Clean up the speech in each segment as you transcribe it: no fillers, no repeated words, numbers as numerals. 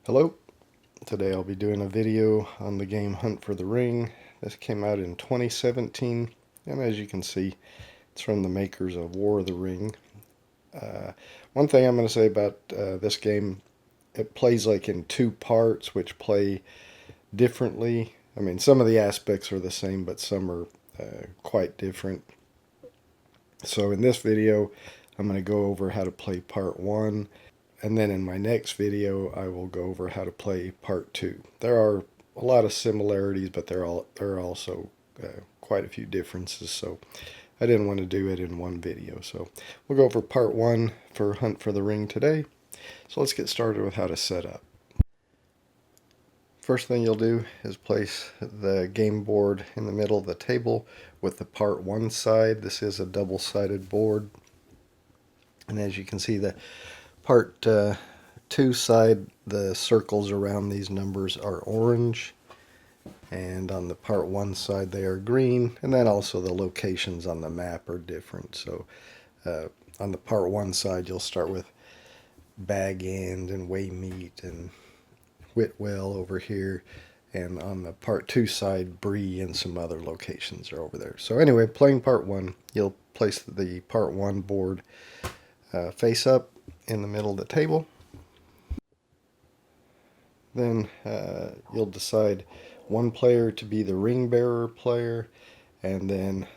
Hello, today I'll be doing a video on the game Hunt for the Ring. This came out in 2017, and as you can see, it's from the makers of War of the Ring. Uh, One thing I'm going to say about this game, it plays like in two parts, which play differently. I mean, some of the aspects are the same, but some are quite different. So in this video, I'm going to go over how to play part one, and then in my next video I will go over how to play part two. There are a lot of similarities, but there are also quite a few differences, so I didn't want to do it in one video. So we'll go over part one for Hunt for the Ring today. So let's get started with how to set up. First thing you'll do is place the game board in the middle of the table with the part one side. This is a double-sided board, and as you can see, the part two side, the circles around these numbers are orange, and on the part one side they are green, and then also the locations on the map are different. So on the part one side you'll start with Bag End and Waymeet and Whitwell over here, and on the part two side Bree and some other locations are over there. So anyway, playing part one, you'll place the part one board face up in the middle of the table. Then you'll decide one player to be the ring bearer player, and then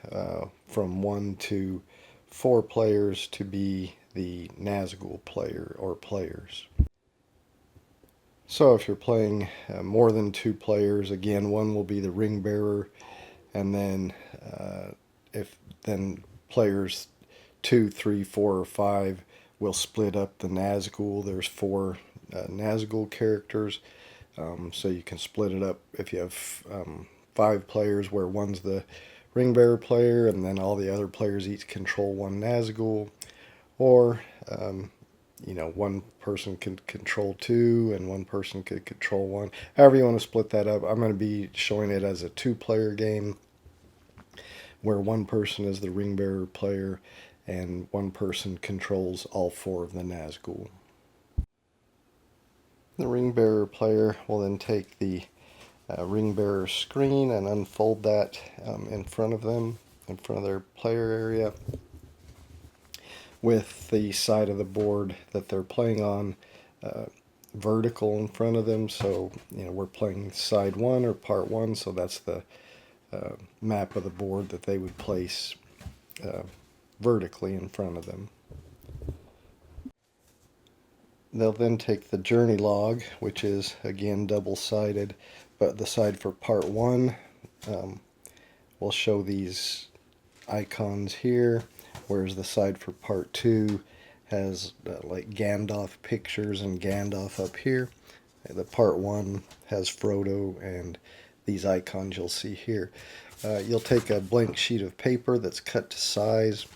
from 1 to 4 players to be the Nazgul player or players. So if you're playing more than 2 players, again, one will be the ring bearer, and then if then players 2, 3, 4, or 5 will split up the Nazgul. There's 4 Nazgul characters, so you can split it up if you have 5 players, where one's the ring bearer player and then all the other players each control 1 Nazgul, or one person can control 2 and one person could control 1. However you want to split that up. I'm going to be showing it as a 2-player game, where one person is the ring bearer player and one person controls all 4 of the Nazgul. The ring bearer player will then take the ring bearer screen and unfold that in front of them, in front of their player area, with the side of the board that they're playing on vertical in front of them. So we're playing side 1 or part 1, so that's the map of the board that they would place vertically in front of them. They'll then take the journey log, which is again double-sided, but the side for part 1 will show these icons here, whereas the side for part 2 has like Gandalf pictures and Gandalf up here. The part 1 has Frodo and these icons you'll see here. You'll take a blank sheet of paper that's cut to size,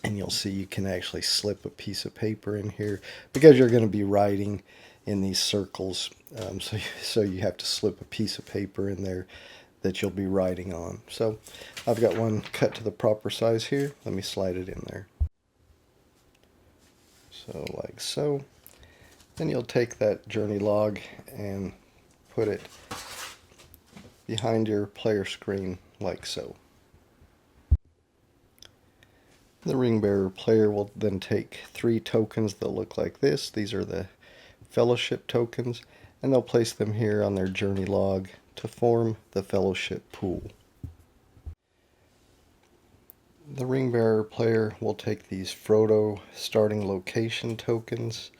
and you'll see you can actually slip a piece of paper in here because you're going to be writing in these circles. So you have to slip a piece of paper in there that you'll be writing on. So I've got one cut to the proper size here. Let me slide it in there. So like so. Then you'll take that journey log and put it behind your player screen like so. The ring bearer player will then take 3 tokens that look like this. These are the fellowship tokens, and they'll place them here on their journey log to form the fellowship pool. The ring bearer player will take these Frodo starting location tokens.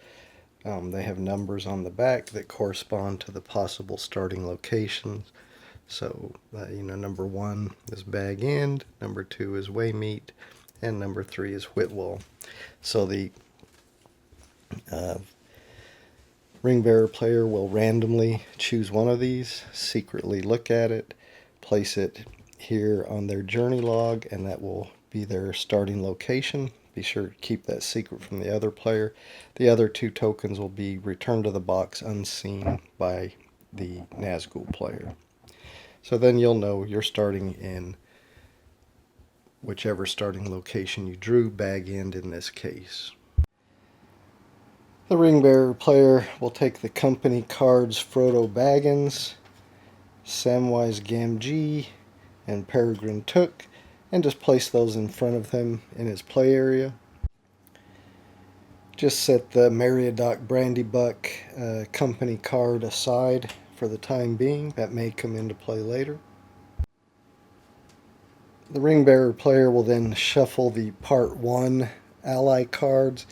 They have numbers on the back that correspond to the possible starting locations. So, number 1 is Bag End, number 2 is Waymeet, and number 3 is Whitwell. So the ring bearer player will randomly choose one of these, secretly look at it, place it here on their journey log, and that will be their starting location. Be sure to keep that secret from the other player. The other 2 tokens will be returned to the box unseen by the Nazgul player. So then you'll know you're starting in whichever starting location you drew, Bag End in this case. The ring bearer player will take the company cards Frodo Baggins, Samwise Gamgee, and Peregrine Took, and just place those in front of him in his play area. Just set the Meriadoc Brandybuck company card aside for the time being. That may come into play later. The ring bearer player will then shuffle the Part 1 ally cards.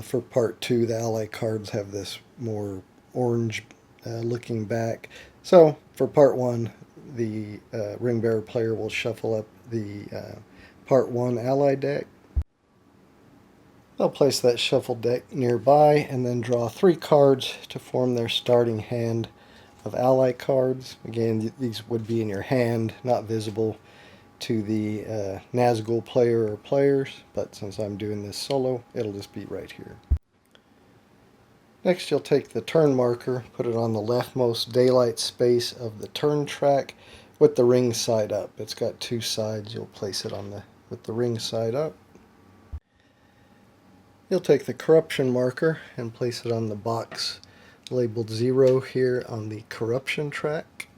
For Part 2, the ally cards have this more orange looking back. So for Part 1, the ring bearer player will shuffle up the Part 1 ally deck. They'll place that shuffle deck nearby and then draw 3 cards to form their starting hand of ally cards. Again, these would be in your hand, not visible to the Nazgul player or players, but since I'm doing this solo, it'll just be right here. Next, you'll take the turn marker, put it on the leftmost daylight space of the turn track with the ring side up. It's got 2 sides. You'll place it on with the ring side up. You'll take the corruption marker and place it on the box labeled 0 here on the corruption track.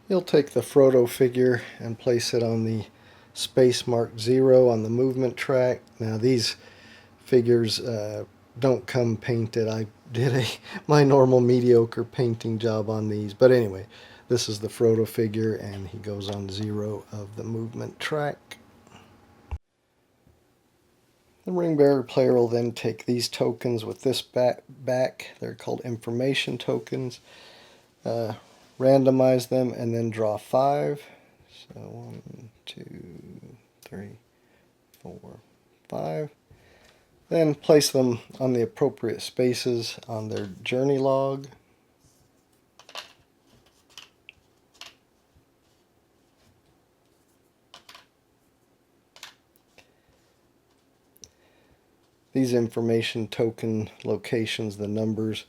You'll take the Frodo figure and place it on the space marked 0 on the movement track. Now these figures don't come painted. I did my normal mediocre painting job on these. But anyway, this is the Frodo figure and he goes on 0 of the movement track. The ring bearer player will then take these tokens with this back. They're called information tokens. Randomize them and then draw 5. So 1, 2, 3, 4, 5. Then place them on the appropriate spaces on their journey log. These information token locations, the numbers,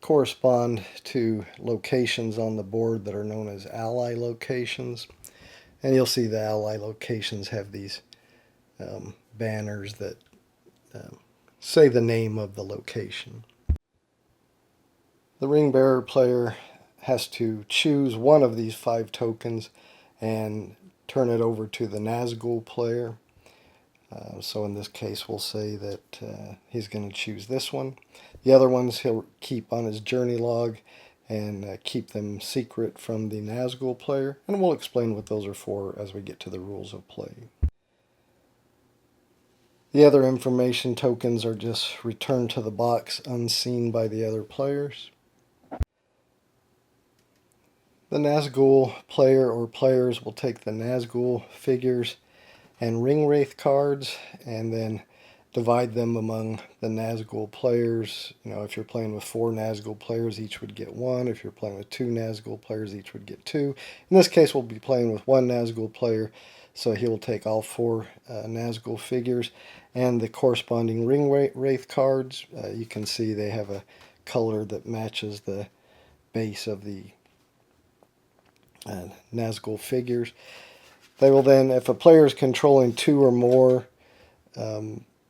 correspond to locations on the board that are known as ally locations. And you'll see the ally locations have these banners that say the name of the location. The ring bearer player has to choose one of these 5 tokens and turn it over to the Nazgul player. So in this case, we'll say that he's going to choose this one. The other ones he'll keep on his journey log and keep them secret from the Nazgul player. And we'll explain what those are for as we get to the rules of play. The other information tokens are just returned to the box unseen by the other players. The Nazgul player or players will take the Nazgul figures and ring wraith cards and then divide them among the Nazgul players. You know, if you're playing with 4 Nazgul players, each would get 1. If you're playing with 2 Nazgul players, each would get 2. In this case, we'll be playing with 1 Nazgul player, so he will take all 4 Nazgul figures and the corresponding ring wraith cards. You can see they have a color that matches the base of the Nazgul figures. They will then, if a player is controlling 2 or more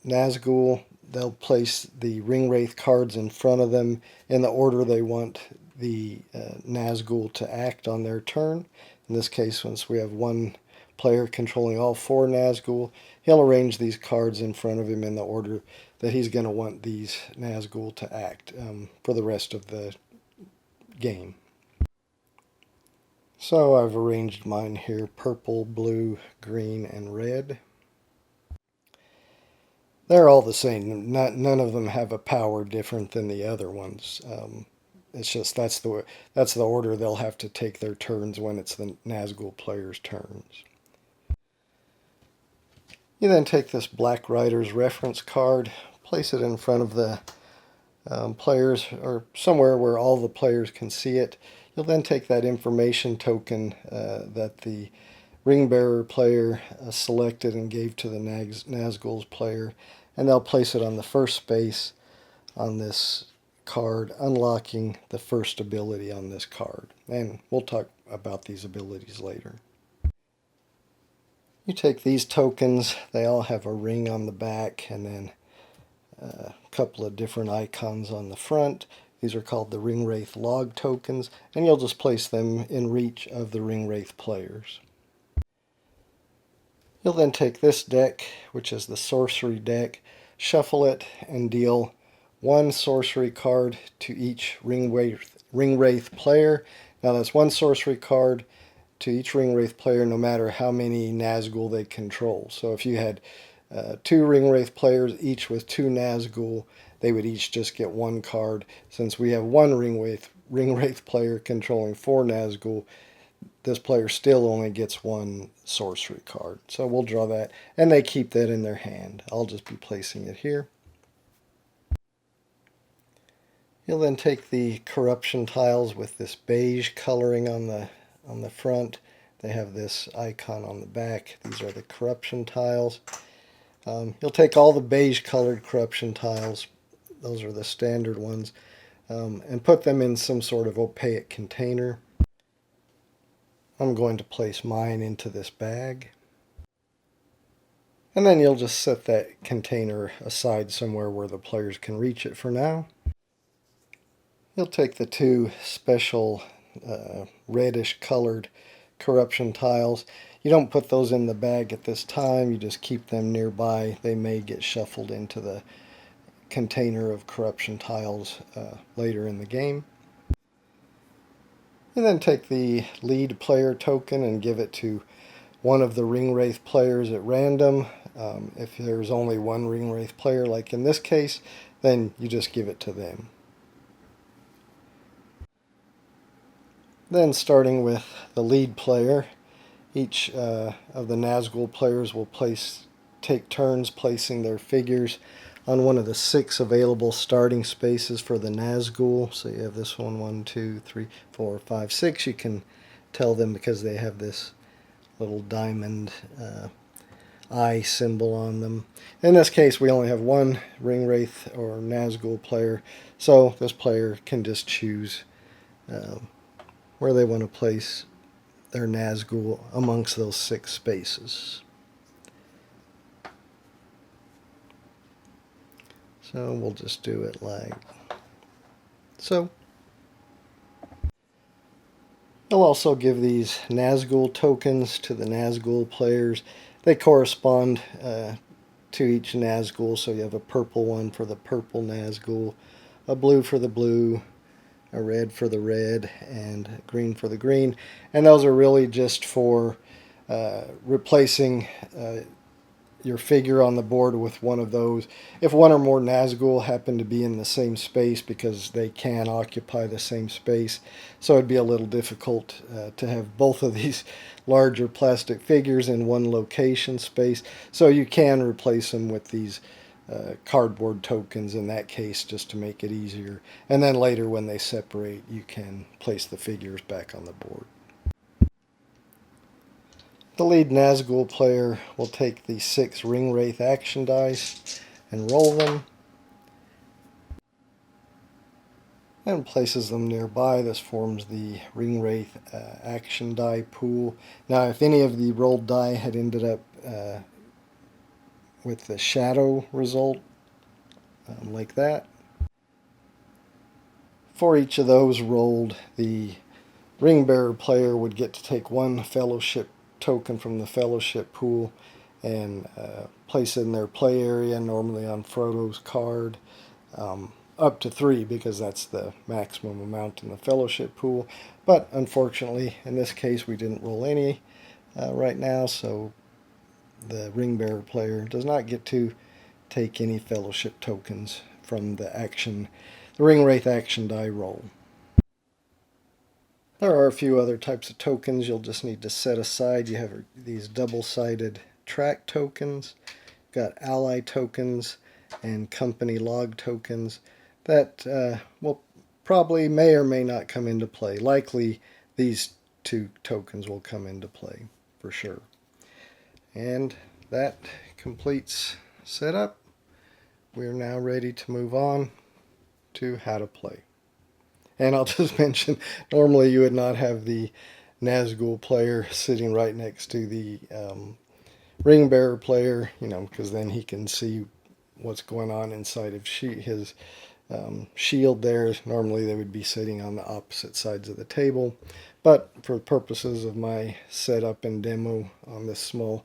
Nazgul, they'll place the ring wraith cards in front of them in the order they want the Nazgul to act on their turn. In this case, since we have 1 player controlling all 4 Nazgul, he'll arrange these cards in front of him in the order that he's going to want these Nazgul to act for the rest of the game. So I've arranged mine here: purple, blue, green, and red. They're all the same. None of them have a power different than the other ones. It's just that's the order they'll have to take their turns when it's the Nazgul players' turns. You then take this Black Rider's reference card, place it in front of the players or somewhere where all the players can see it. You'll then take that information token that the ring bearer player selected and gave to the Nazgul's player, and they'll place it on the first space on this card, unlocking the first ability on this card. And we'll talk about these abilities later. You take these tokens, they all have a ring on the back, and then a couple of different icons on the front. These are called the Ring Wraith log tokens, and you'll just place them in reach of the Ring Wraith players. You'll then take this deck, which is the sorcery deck, shuffle it, and deal one sorcery card to each Ring Wraith player. Now that's one sorcery card to each Ring Wraith player, no matter how many Nazgul they control. So if you had two Ring Wraith players, each with two Nazgul, they would each just get one card. Since we have one Ring Wraith player controlling four Nazgul, this player still only gets one sorcery card. So we'll draw that, and they keep that in their hand. I'll just be placing it here. You'll then take the corruption tiles with this beige coloring on the front. They have this icon on the back. These are the corruption tiles. You'll take all the beige colored corruption tiles, those are the standard ones, and put them in some sort of opaque container. I'm going to place mine into this bag. And then you'll just set that container aside somewhere where the players can reach it for now. You'll take the two special reddish colored corruption tiles. You don't put those in the bag at this time, you just keep them nearby. They may get shuffled into the container of corruption tiles later in the game. You then take the lead player token and give it to one of the Ring Wraith players at random. If there's only one Ring Wraith player, like in this case, then you just give it to them. Then starting with the lead player, each of the Nazgul players will take turns placing their figures on one of the 6 available starting spaces for the Nazgul. So you have this one, 1, 2, 3, 4, 5, 6. You can tell them because they have this little diamond eye symbol on them. In this case, we only have one Ring Wraith or Nazgul player, so this player can just choose where they want to place their Nazgul amongst those 6 spaces. So we'll just do it like so. I'll also give these Nazgul tokens to the Nazgul players. They correspond to each Nazgul, so you have a purple one for the purple Nazgul, a blue for the blue, a red for the red, and a green for the green. And those are really just for replacing your figure on the board with one of those. If one or more Nazgul happen to be in the same space, because they can occupy the same space, so it'd be a little difficult to have both of these larger plastic figures in one location space. So you can replace them with these cardboard tokens in that case, just to make it easier. And then later when they separate, you can place the figures back on the board. The lead Nazgul player will take the 6 Ring Wraith action dice and roll them, and places them nearby. This forms the Ring Wraith action die pool. Now, if any of the rolled die had ended up with the shadow result, like that, for each of those rolled, the Ring Bearer player would get to take 1 fellowship token from the fellowship pool and place it in their play area, normally on Frodo's card, up to 3 because that's the maximum amount in the fellowship pool. But unfortunately, in this case, we didn't roll any right now, so the Ring Bearer player does not get to take any fellowship tokens from the Ring Wraith action die roll. There are a few other types of tokens you'll just need to set aside. You have these double-sided track tokens, got ally tokens, and company log tokens that will probably may or may not come into play. Likely these 2 tokens will come into play for sure. And that completes setup. We're now ready to move on to how to play. And I'll just mention, normally you would not have the Nazgul player sitting right next to the Ring Bearer player, because then he can see what's going on inside of his shield there. Normally they would be sitting on the opposite sides of the table, but for purposes of my setup and demo on this small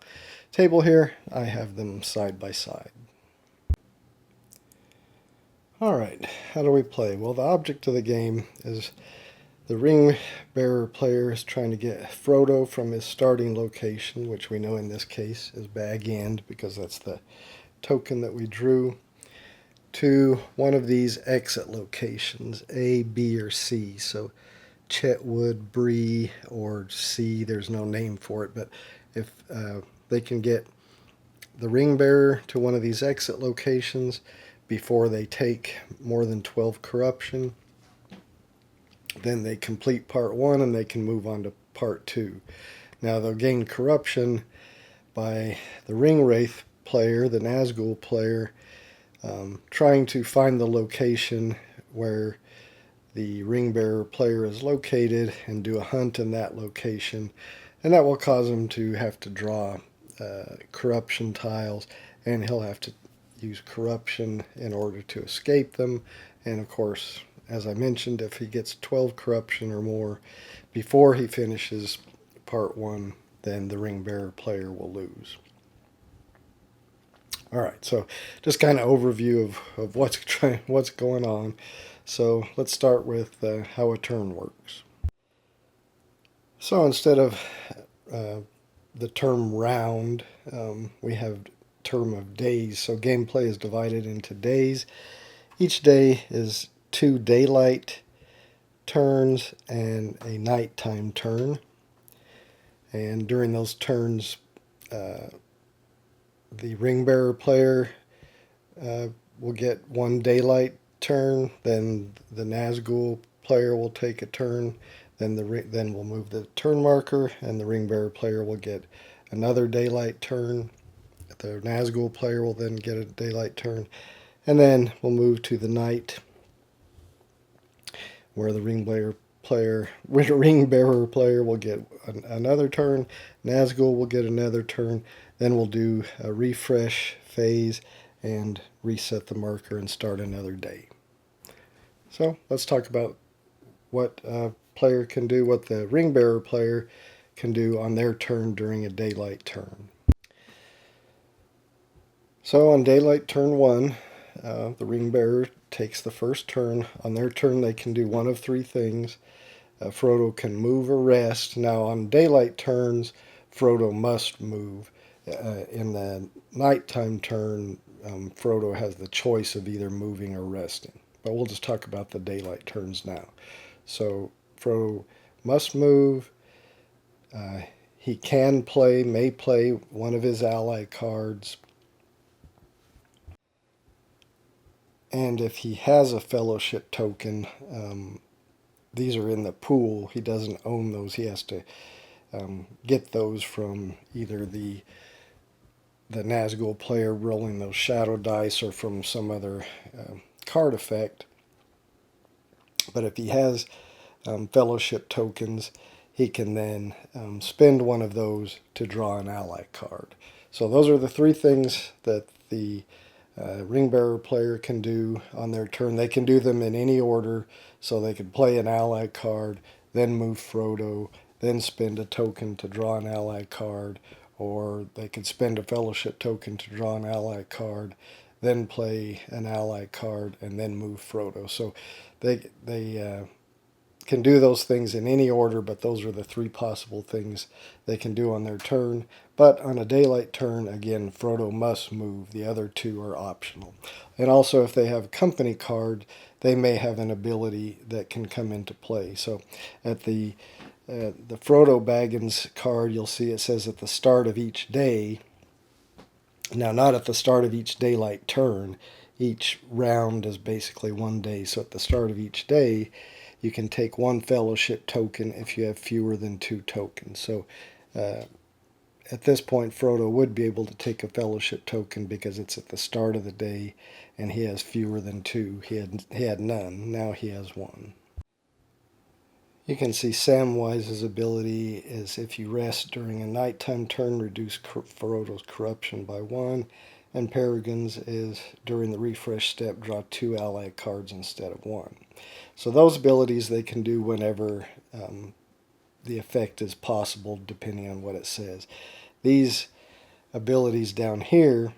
table here, I have them side by side. Alright, how do we play? Well, the object of the game is the ring bearer player is trying to get Frodo from his starting location, which we know in this case is bag end because that's the token that we drew, to one of these exit locations, A, B, or C. So Chetwood, Bree, or C, there's no name for it, but if they can get the ring bearer to one of these exit locations before they take more than 12 corruption, then they complete part 1 and they can move on to part 2. Now they'll gain corruption by the ring wraith player, the Nazgul player, trying to find the location where the ring bearer player is located and do a hunt in that location, and that will cause him to have to draw corruption tiles, and he'll have to use corruption in order to escape them. And of course, as I mentioned, if he gets 12 corruption or more before he finishes part 1, then the ring bearer player will lose. Alright, so just kind of overview of what's going on. So let's start with how a turn works. So instead of the term round, we have term of days. So gameplay is divided into days. Each day is 2 daylight turns and a nighttime turn. And during those turns, the ring bearer player will get 1 daylight turn, then the Nazgul player will take a turn, then we'll move the turn marker, and the ring bearer player will get another daylight turn. The Nazgul player will then get a daylight turn, and then we'll move to the night, where the ring bearer player will get another turn, Nazgul will get another turn, then we'll do a refresh phase and reset the marker and start another day. So let's talk about what a player can do, what the ring bearer player can do on their turn during a daylight turn. So on daylight turn 1, the ring bearer takes the first turn. On their turn they can do one of 3 things. Frodo can move or rest. Now on daylight turns, Frodo must move. In the nighttime turn, Frodo has the choice of either moving or resting. But we'll just talk about the daylight turns now. So Frodo must move. He may play one of his ally cards. And if he has a fellowship token, these are in the pool. He doesn't own those. He has to get those from either the Nazgul player rolling those shadow dice or from some other card effect. But if he has fellowship tokens, he can then spend one of those to draw an ally card. So those are the 3 things that the ring bearer player can do on their turn. They can do them in any order, so they could play an ally card, then move Frodo, then spend a token to draw an ally card, or they could spend a fellowship token to draw an ally card, then play an ally card, and then move Frodo. So they can do those things in any order, but those are the 3 possible things they can do on their turn. But on a daylight turn, again, Frodo must move. The other 2 are optional. And also, if they have a company card, they may have an ability that can come into play. So at the Frodo Baggins card, you'll see it says at the start of each day. Now, not at the start of each daylight turn. Each round is basically 1 day. So at the start of each day, you can take 1 fellowship token if you have fewer than 2 tokens. So at this point, Frodo would be able to take a fellowship token because it's at the start of the day and he has fewer than 2. He had none. Now he has 1. You can see Samwise's ability is if you rest during a nighttime turn, reduce Frodo's corruption by 1. And Peregrine's is during the refresh step, draw 2 ally cards instead of 1. So those abilities they can do whenever the effect is possible, depending on what it says. These abilities down here,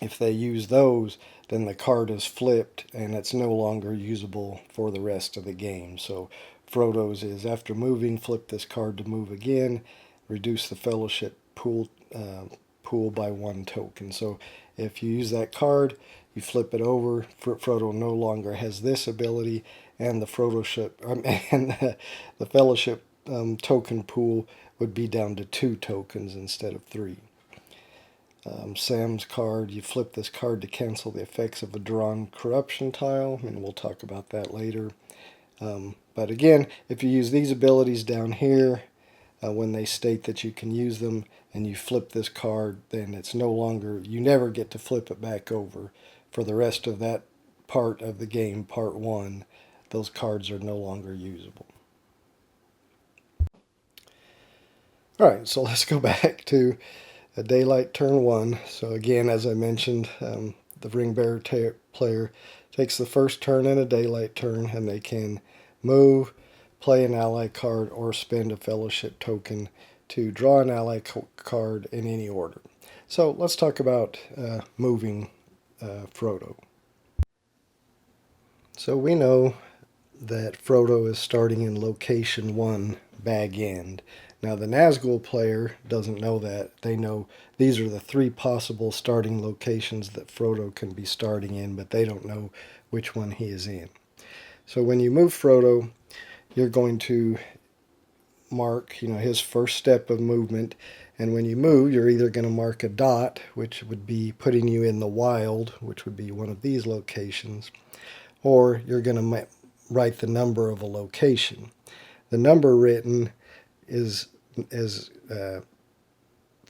if they use those, then the card is flipped and it's no longer usable for the rest of the game. So Frodo's is, after moving, flip this card to move again, reduce the fellowship pool by 1 token. So if you use that card, you flip it over, Frodo no longer has this ability, and the the fellowship token pool would be down to 2 tokens instead of 3. Sam's card, you flip this card to cancel the effects of a drawn corruption tile, and we'll talk about that later. But again, if you use these abilities down here, when they state that you can use them, and you flip this card, then it's no longer, you never get to flip it back over. For the rest of that part of the game, part 1, those cards are no longer usable. Alright, so let's go back to a daylight turn 1. So again, as I mentioned, the ring bearer player takes the first turn in a daylight turn, and they can move, play an ally card, or spend a fellowship token to draw an ally card in any order. So let's talk about moving Frodo. So we know that Frodo is starting in location 1, Bag End. Now the Nazgul player doesn't know that. They know these are the 3 possible starting locations that Frodo can be starting in, but they don't know which one he is in. So when you move Frodo, you're going to mark, his first step of movement, and when you move, you're either going to mark a dot, which would be putting you in the wild, which would be one of these locations, or you're going to write the number of a location. The number written is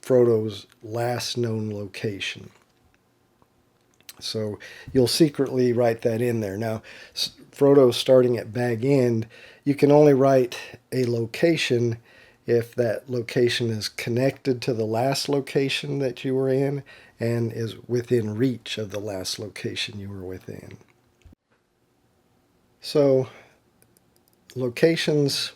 Frodo's last known location. So you'll secretly write that in there. Now, Frodo's starting at Bag End. You can only write a location if that location is connected to the last location that you were in and is within reach of the last location you were within. So locations,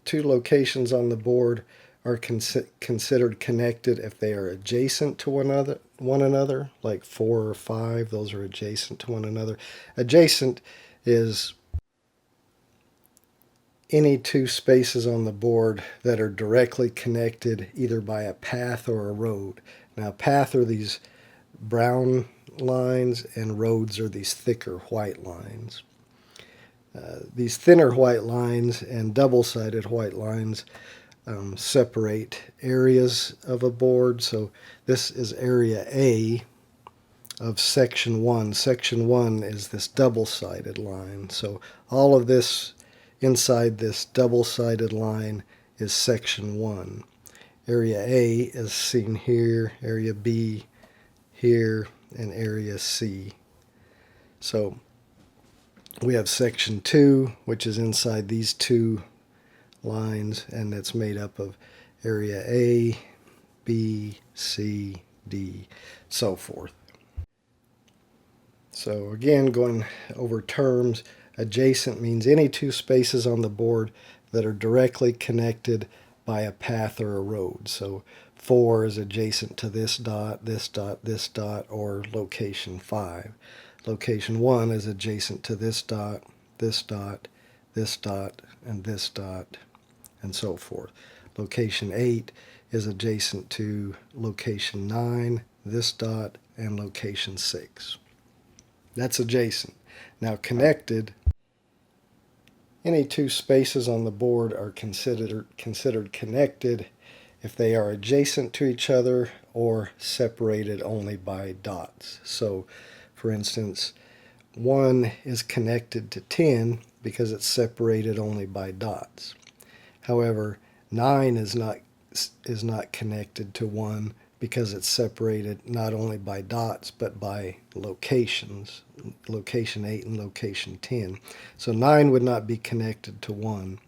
2 locations on the board are considered connected if they are adjacent to one another, like 4 or 5, those are adjacent to one another. Adjacent is any 2 spaces on the board that are directly connected either by a path or a road. Now, path are these brown lines, and roads are these thicker white lines. These thinner white lines and double-sided white lines separate areas of a board. So this is area A of section 1. Section 1 is this double-sided line. So all of this inside this double-sided line is section 1. Area A is seen here, area B here, and area C. So we have section 2, which is inside these 2 lines, and it's made up of area A, B, C, D, so forth. So again, going over terms, adjacent means any 2 spaces on the board that are directly connected by a path or a road. So 4 is adjacent to this dot, this dot, this dot, or location 5. Location 1 is adjacent to this dot, this dot, this dot, and this dot, and so forth. Location 8 is adjacent to location 9, this dot, and location 6. That's adjacent. Now connected, any 2 spaces on the board are considered connected if they are adjacent to each other or separated only by dots. So, for instance, 1 is connected to 10 because it's separated only by dots. However, 9 is not connected to 1 because it's separated not only by dots but by locations, location 8 and location 10. So 9 would not be connected to 1.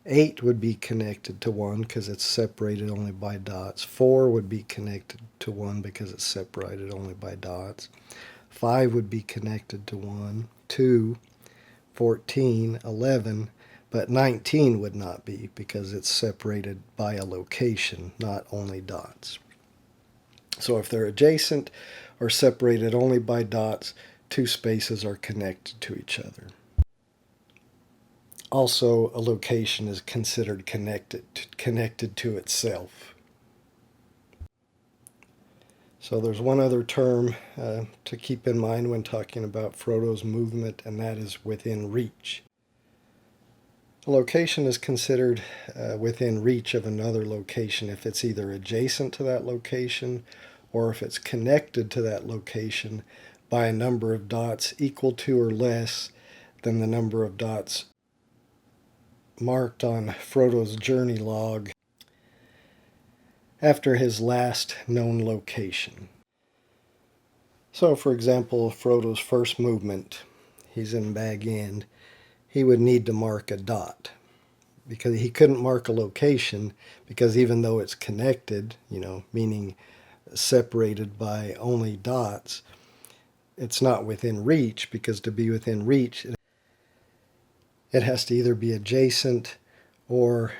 8 would be connected to 1 because it's separated only by dots. 4 would be connected to 1 because it's separated only by dots. 5 would be connected to 1, 2, 14, 11, but 19 would not be because it's separated by a location, not only dots. So if they're adjacent or separated only by dots, two spaces are connected to each other. Also, a location is considered connected to itself. So there's one other term to keep in mind when talking about Frodo's movement, and that is within reach. A location is considered within reach of another location if it's either adjacent to that location or if it's connected to that location by a number of dots equal to or less than the number of dots marked on Frodo's journey log after his last known location. So, for example, Frodo's first movement, he's in Bag End, he would need to mark a dot because he couldn't mark a location because even though it's connected, meaning separated by only dots, it's not within reach because to be within reach, it has to either be adjacent or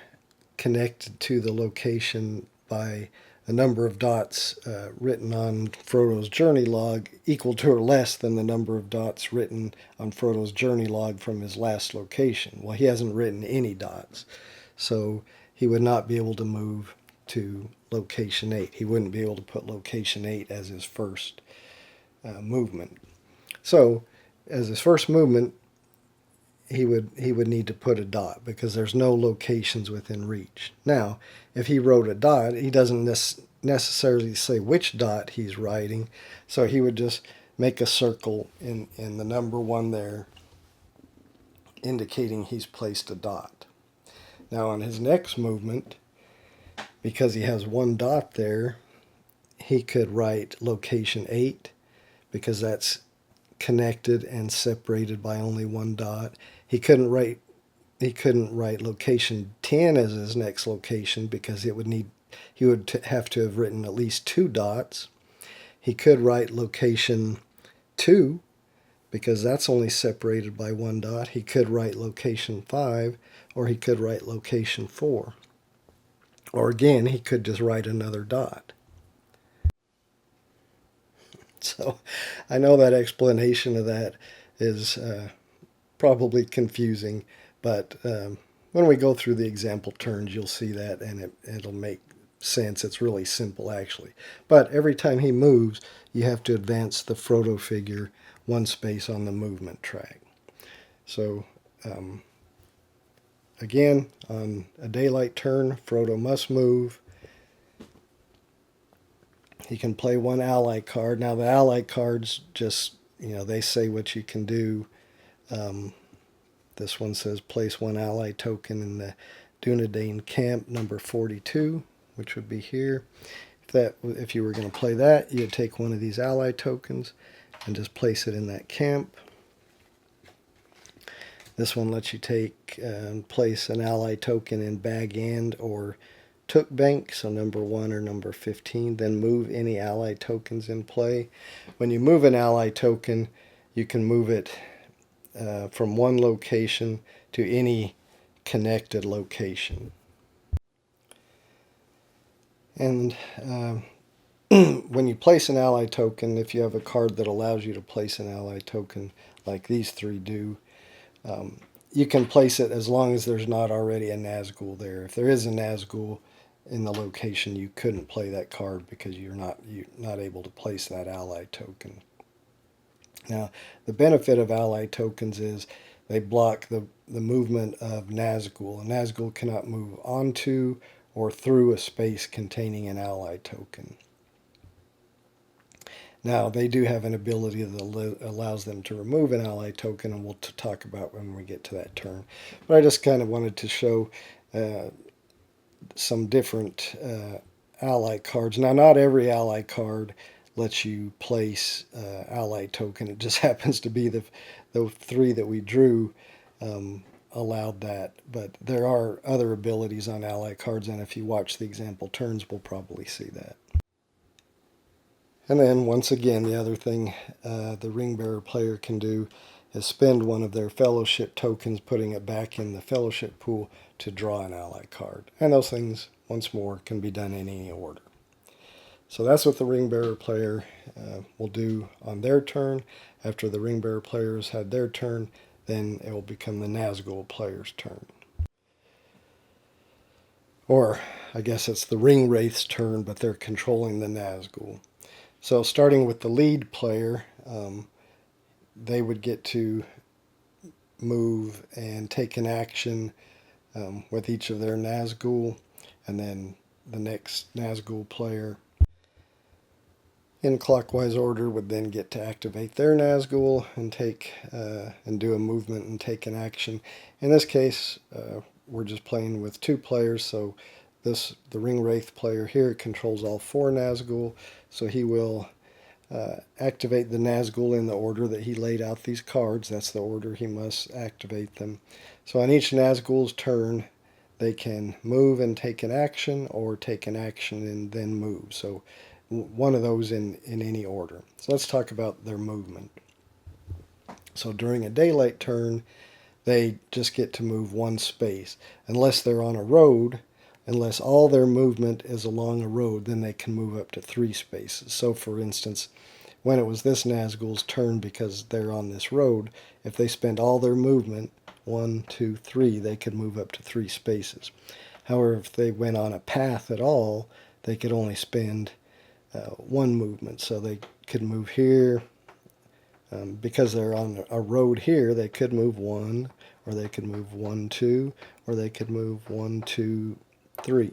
connected to the location by a number of dots written on Frodo's journey log equal to or less than the number of dots written on Frodo's journey log from his last location. Well, he hasn't written any dots, so he would not be able to move to location 8. He wouldn't be able to put location 8 as his first movement. So, as his first movement, he would need to put a dot because there's no locations within reach. Now, if he wrote a dot, he doesn't necessarily say which dot he's writing, so he would just make a circle in the number 1 there, indicating he's placed a dot. Now, on his next movement, because he has 1 dot there, he could write location 8 because that's connected and separated by only 1 dot. He couldn't write location 10 as his next location because he would have to have written at least 2 dots. He could write location 2 because that's only separated by 1 dot. He could write location 5 or he could write location 4. Or again, he could just write another dot. So I know that explanation of that is probably confusing, but when we go through the example turns, you'll see that and it'll make sense. It's really simple, actually. But every time he moves, you have to advance the Frodo figure 1 space on the movement track. So again, on a daylight turn, Frodo must move. He can play 1 ally card. Now the ally cards just, they say what you can do. This one says place 1 ally token in the Dunedain camp number 42, which would be here. If you were going to play that, you'd take 1 of these ally tokens and just place it in that camp. This one lets you take and place an ally token in Bag End or Took Bank, so number 1 or number 15, then move any ally tokens in play. When you move an ally token, you can move it from 1 location to any connected location. And when you place an ally token, if you have a card that allows you to place an ally token like these 3 do, you can place it as long as there's not already a Nazgul there. If there is a Nazgul in the location, you couldn't play that card because you're not able to place that ally token. Now, the benefit of ally tokens is they block the movement of Nazgul. A Nazgul cannot move onto or through a space containing an ally token. Now, they do have an ability that allows them to remove an ally token, and we'll talk about when we get to that turn. But I just kind of wanted to show some different ally cards. Now, not every ally card lets you place ally token. It just happens to be the 3 that we drew allowed that, but there are other abilities on ally cards, and if you watch the example turns, we'll probably see that. And then, once again, the other thing the ring bearer player can do is spend one of their fellowship tokens, putting it back in the fellowship pool to draw an ally card. And those things, once more, can be done in any order. So that's what the ring bearer player will do on their turn. After the ring bearer players had their turn, then it will become the Nazgul player's turn. Or, I guess it's the ring wraith's turn, but they're controlling the Nazgul. So starting with the lead player, they would get to move and take an action with each of their Nazgul, and then the next Nazgul player in clockwise order would then get to activate their Nazgul and take and do a movement and take an action. In this case, we're just playing with two players, so the Ring Wraith player here controls all four Nazgul, so he will activate the Nazgul in the order that he laid out these cards. That's the order he must activate them. So on each Nazgul's turn, they can move and take an action, or take an action and then move. So one of those in any order. So let's talk about their movement. So during a daylight turn, they just get to move one space. Unless they're on a road, unless all their movement is along a road, then they can move up to 3 spaces. So for instance, when it was this Nazgul's turn, because they're on this road, if they spent all their movement, 1, 2, 3, they could move up to 3 spaces. However, if they went on a path at all, they could only spend one movement. So they could move here. Because they're on a road here, they could move 1, or they could move 1, 2, or they could move 1, 2, 3.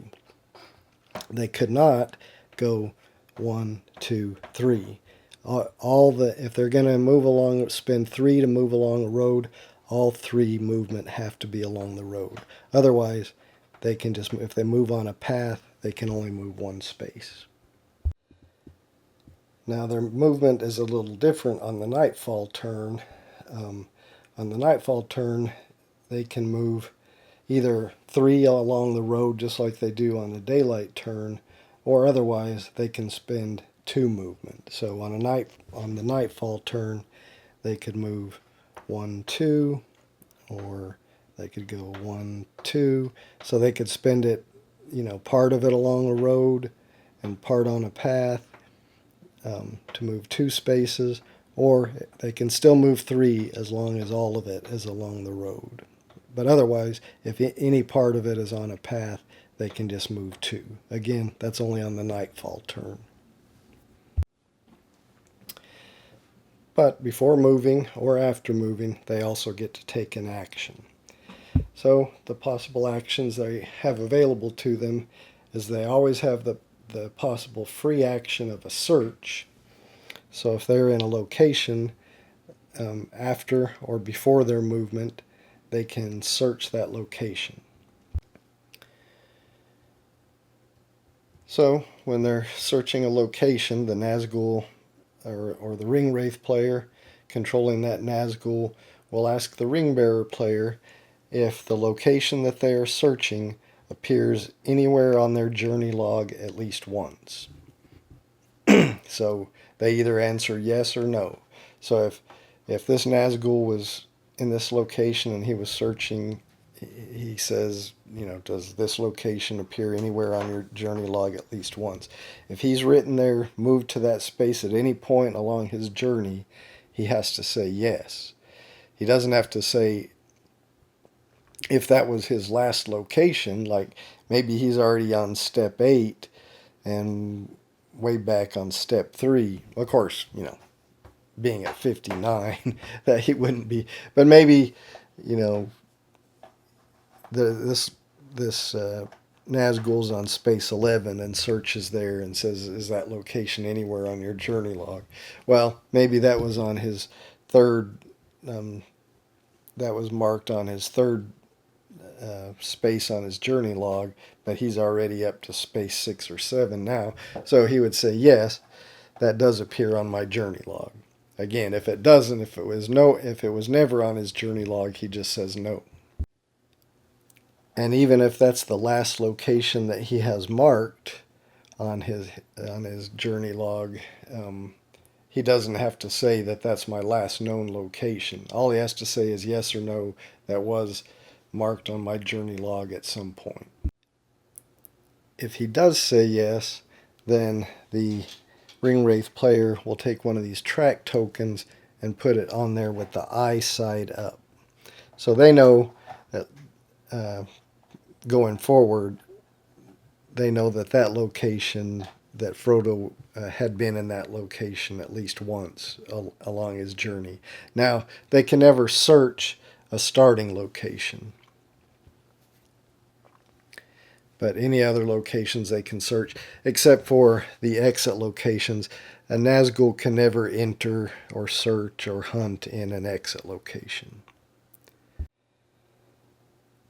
They could not go 1, 2, 3. If they're going to move along, spend 3 to move along a road, all 3 movement have to be along the road. Otherwise, they can just, if they move on a path, they can only move 1 space. Now their movement is a little different on the nightfall turn. On the nightfall turn, they can move either 3 along the road just like they do on the daylight turn, or otherwise they can spend 2 movement. So on the nightfall turn, they could move 1, 2, or they could go 1, 2. So they could spend it, part of it along a road and part on a path. To move 2 spaces, or they can still move 3 as long as all of it is along the road. But otherwise, if any part of it is on a path, they can just move 2. Again, that's only on the nightfall turn. But before moving or after moving, they also get to take an action. So the possible actions they have available to them is they always have the possible free action of a search. So if they're in a location after or before their movement, they can search that location. So when they're searching a location, the Nazgul or the Ring Wraith player controlling that Nazgul will ask the Ring Bearer player if the location that they are searching appears anywhere on their journey log at least once. So they either answer yes or no. So if this Nazgul was in this location and he was searching, he says, does this location appear anywhere on your journey log at least once? If he's written there, moved to that space at any point along his journey, he has to say yes. He doesn't have to say if that was his last location, like maybe he's already on step 8 and way back on step 3. Of course, being at 59, that he wouldn't be. But maybe, this Nazgul's on space 11 and searches there and says, is that location anywhere on your journey log? Well, maybe that was on his third, that was marked on his third space on his journey log, but he's already up to space 6 or 7 now. So he would say, yes, that does appear on my journey log. Again, if it doesn't, if it was never on his journey log, he just says no. And even if that's the last location that he has marked on his journey log, he doesn't have to say that that's my last known location. All he has to say is yes or no, that was marked on my journey log at some point. If he does say yes, then the ring wraith player will take one of these track tokens and put it on there with the eye side up. So they know that going forward, they know that that location, that Frodo had been in that location at least once along his journey. Now, they can never search a starting location, but any other locations they can search, except for the exit locations. A Nazgul can never enter or search or hunt in an exit location.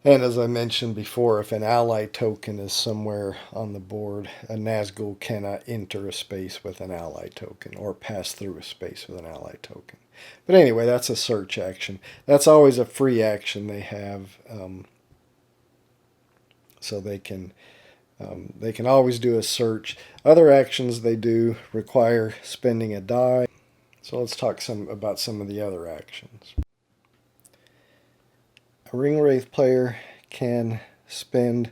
And as I mentioned before, if an ally token is somewhere on the board, a Nazgul cannot enter a space with an ally token or pass through a space with an ally token. But anyway, that's a search action. That's always a free action they have, so they can always do a search. Other actions they do require spending a die. So let's talk about some of the other actions. A ring wraith player can spend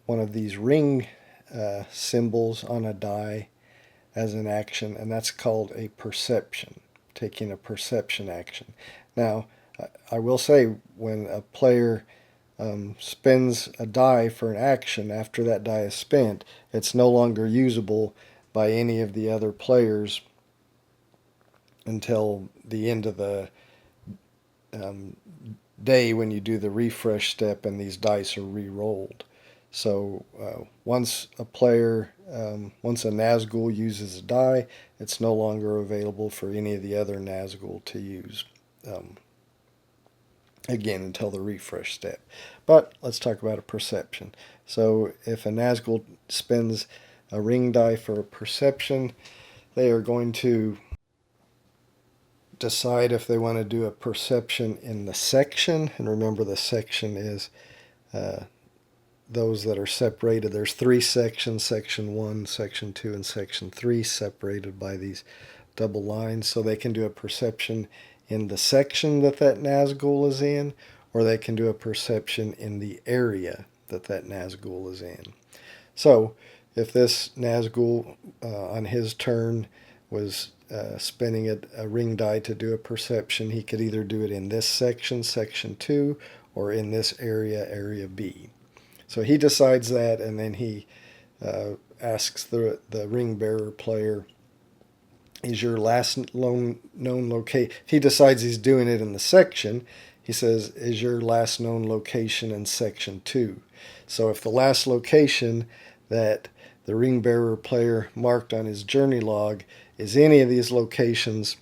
one of these ring symbols on a die as an action, and that's called a perception, taking a perception action. Now, I will say when a player spends a die for an action after that die is spent, it's no longer usable by any of the other players until the end of the day when you do the refresh step and these dice are re-rolled. So once a Nazgul uses a die, it's no longer available for any of the other Nazgul to use. Again, until the refresh step. But let's talk about a perception. So if a Nazgul spends a ring die for a perception, they are going to decide if they want to do a perception in the section. And remember, the section is those that are separated. There's 3 sections: section 1, section 2, and section 3, separated by these double lines. So they can do a perception in the section that Nazgul is in, or they can do a perception in the area that Nazgul is in. So if this Nazgul on his turn was spending a ring die to do a perception, he could either do it in this section, section 2, or in this area, area B. So he decides that, and then he asks the ring bearer player, is your last known location? If he decides he's doing it in the section, he says, is your last known location in section 2? So if the last location that the ring bearer player marked on his journey log is any of these locations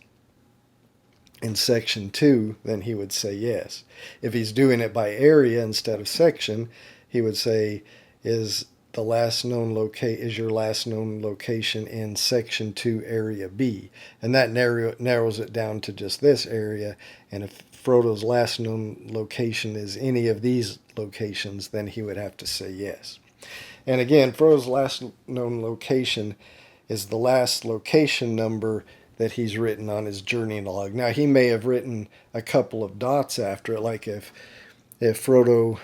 in section 2, then he would say yes. If he's doing it by area instead of section, he would say, is your last known location in section 2, area B? And that narrows it down to just this area. And if Frodo's last known location is any of these locations, then he would have to say yes. And again, Frodo's last known location is the last location number that he's written on his journey log. Now, he may have written a couple of dots after it, like if Frodo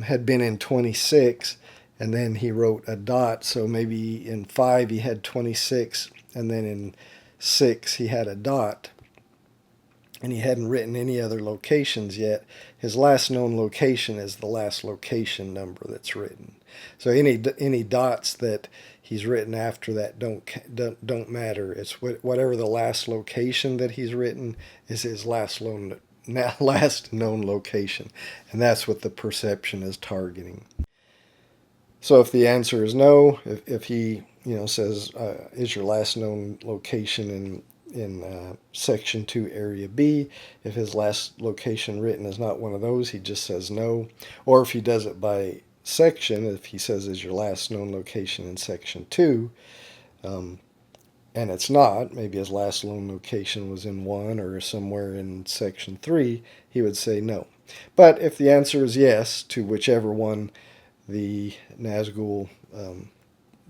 had been in 26 and then he wrote a dot, so maybe in 5 he had 26, and then in 6 he had a dot, and he hadn't written any other locations yet. His last known location is the last location number that's written. So any dots that he's written after that don't matter. It's whatever the last location that he's written is his last known location, and that's what the perception is targeting. So if the answer is no, if he says is your last known location in section 2, area B, if his last location written is not one of those, he just says no. Or if he does it by section, if he says is your last known location in section 2, and it's not, maybe his last known location was in 1 or somewhere in section 3, he would say no. But if the answer is yes to whichever one the Nazgul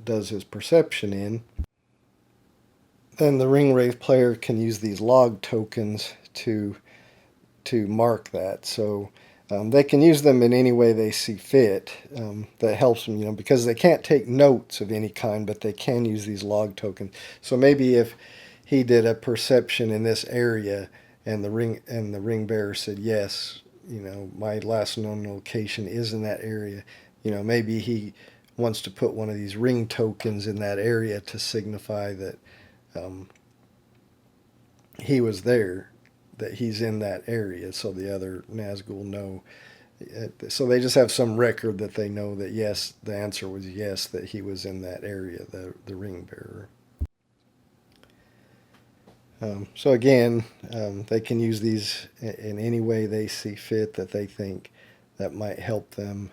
does his perception in, then the ring wraith player can use these log tokens to mark that. So they can use them in any way they see fit. That helps them, because they can't take notes of any kind, but they can use these log tokens. So maybe if he did a perception in this area, and the ring bearer said yes, my last known location is in that area. Maybe he wants to put one of these ring tokens in that area to signify that he was there, that he's in that area, so the other Nazgul know. So they just have some record that they know that yes, the answer was yes, that he was in that area, the ring bearer. So again, they can use these in any way they see fit that they think that might help them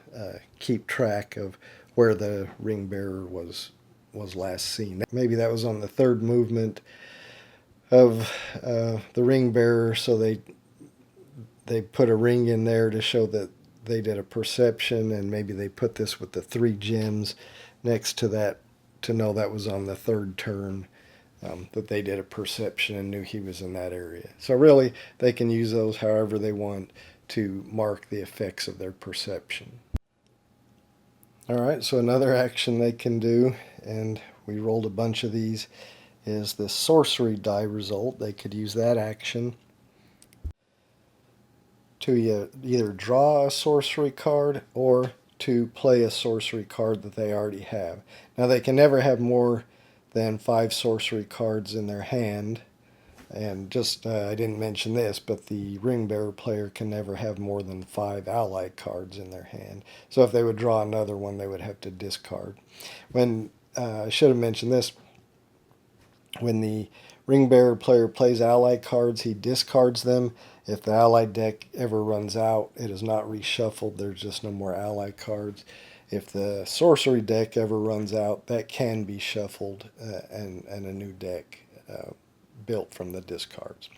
keep track of where the ring bearer was last seen. Maybe that was on the third movement of the ring bearer, so they put a ring in there to show that they did a perception, and maybe they put this with the 3 gems next to that to know that was on the third turn, that they did a perception and knew he was in that area. So really, they can use those however they want to mark the effects of their perception. All right, so another action they can do, and we rolled a bunch of these, is the sorcery die result. They could use that action to either draw a sorcery card or to play a sorcery card that they already have. Now they can never have more than 5 sorcery cards in their hand. And just, I didn't mention this, but the ring bearer player can never have more than 5 ally cards in their hand. So if they would draw another one, they would have to discard. I should have mentioned this, when the ring bearer player plays ally cards, he discards them. If the ally deck ever runs out, it is not reshuffled. There's just no more ally cards. If the sorcery deck ever runs out, that can be shuffled and a new deck built from the discards.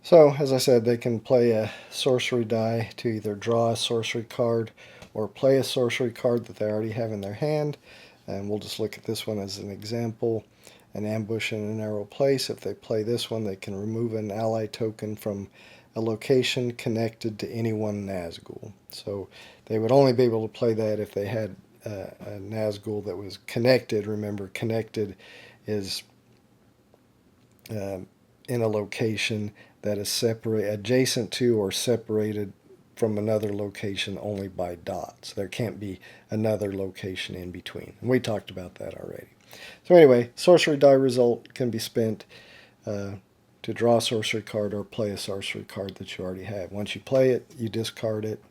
So, as I said, they can play a sorcery die to either draw a sorcery card or play a sorcery card that they already have in their hand. And we'll just look at this one as an example. An ambush in a narrow place. If they play this one, they can remove an ally token from a location connected to any one Nazgul. So they would only be able to play that if they had a Nazgul that was connected. Remember, connected is in a location that is adjacent to or separated from another location only by dots. There can't be another location in between. And we talked about that already. So anyway, sorcery die result can be spent to draw a sorcery card or play a sorcery card that you already have. Once you play it, you discard it.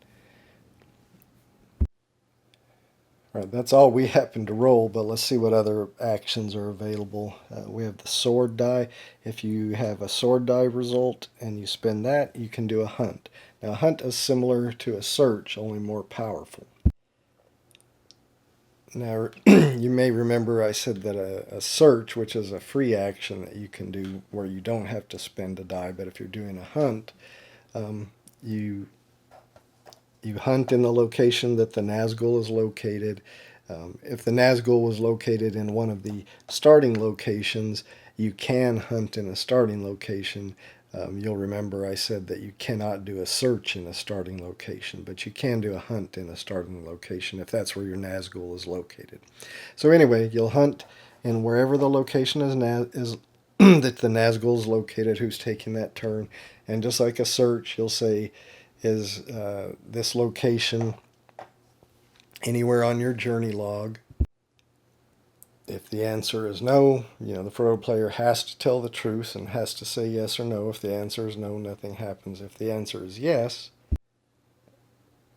All right, that's all we happen to roll, but let's see what other actions are available. We have the sword die. If you have a sword die result and you spend that, you can do a hunt. Now, a hunt is similar to a search, only more powerful. Now, you may remember I said that a search, which is a free action that you can do where you don't have to spend a die, but if you're doing a hunt, you hunt in the location that the Nazgul is located. If the Nazgul was located in one of the starting locations, you can hunt in a starting location. You'll remember I said that you cannot do a search in a starting location, but you can do a hunt in a starting location if that's where your Nazgul is located. So anyway, you'll hunt in wherever the location is that the Nazgul is located, who's taking that turn. And just like a search, you'll say, is this location anywhere on your journey log? If the answer is no, the Frodo player has to tell the truth and has to say yes or no. If the answer is no, nothing happens. If the answer is yes,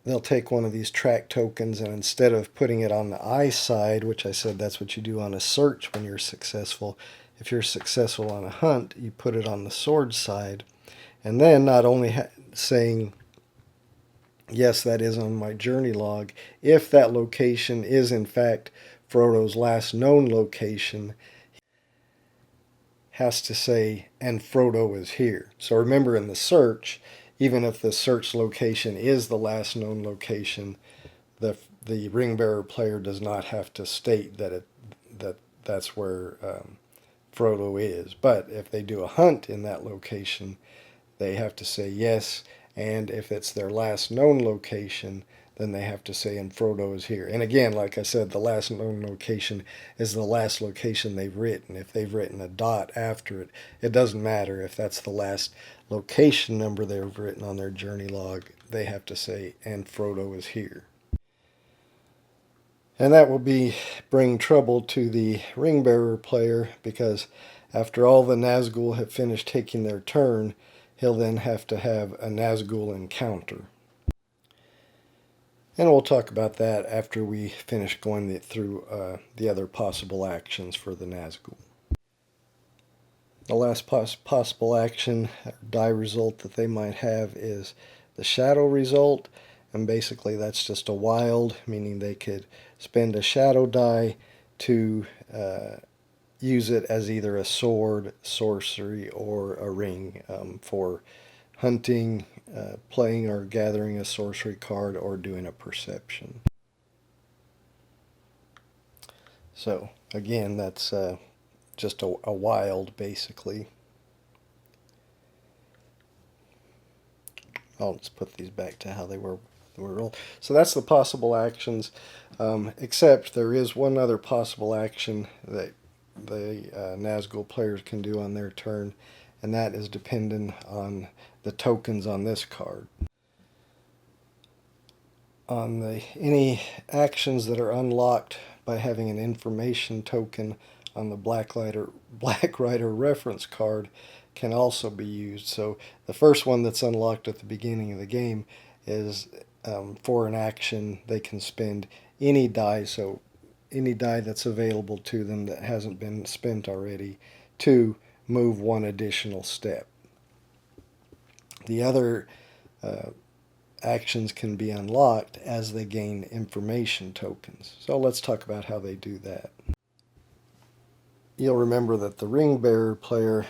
they'll take one of these track tokens, and instead of putting it on the eye side, which I said that's what you do on a search when you're successful, if you're successful on a hunt, you put it on the sword side. And then not only saying, yes, that is on my journey log, if that location is in fact Frodo's last known location, has to say, and Frodo is here. So remember, in the search, even if the search location is the last known location, the ring bearer player does not have to state that's where Frodo is. But if they do a hunt in that location, they have to say yes, and if it's their last known location, then they have to say, and Frodo is here. And again, like I said, the last known location is the last location they've written. If they've written a dot after it, it doesn't matter. If that's the last location number they've written on their journey log, they have to say, and Frodo is here. And that will bring trouble to the ring bearer player, because after all the Nazgul have finished taking their turn, he'll then have to have a Nazgul encounter. And we'll talk about that after we finish going through the other possible actions for the Nazgul. The last possible action, die result that they might have, is the shadow result. And basically that's just a wild, meaning they could spend a shadow die to use it as either a sword, sorcery, or a ring for hunting, playing or gathering a sorcery card, or doing a perception. So again, that's just a wild, basically. I'll just put these back to how they were rolled. So that's the possible actions, except there is one other possible action that the Nazgul players can do on their turn, and that is dependent on the tokens on this card. On any actions that are unlocked by having an information token on the Black Rider reference card can also be used. So the first one that's unlocked at the beginning of the game is for an action they can spend any die, so any die that's available to them that hasn't been spent already, to move one additional step. The other actions can be unlocked as they gain information tokens. So let's talk about how they do that. You'll remember that the ring bearer player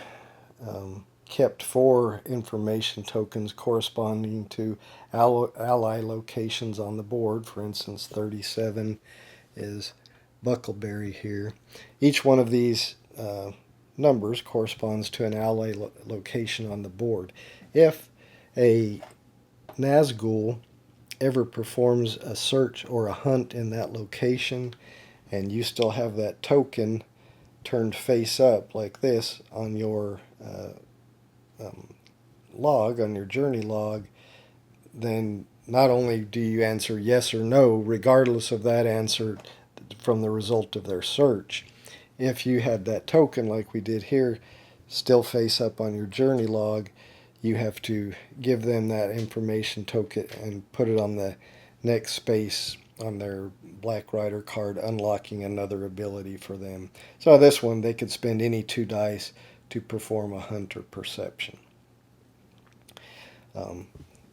kept 4 information tokens corresponding to ally locations on the board. For instance, 37 is Buckleberry here. Each one of these numbers corresponds to an ally location on the board. If a Nazgul ever performs a search or a hunt in that location, and you still have that token turned face up like this on your log, on your journey log, then not only do you answer yes or no, regardless of that answer from the result of their search, if you had that token like we did here still face up on your journey log, you have to give them that information token and put it on the next space on their Black Rider card, unlocking another ability for them. So this one, they could spend any 2 dice to perform a hunt or perception.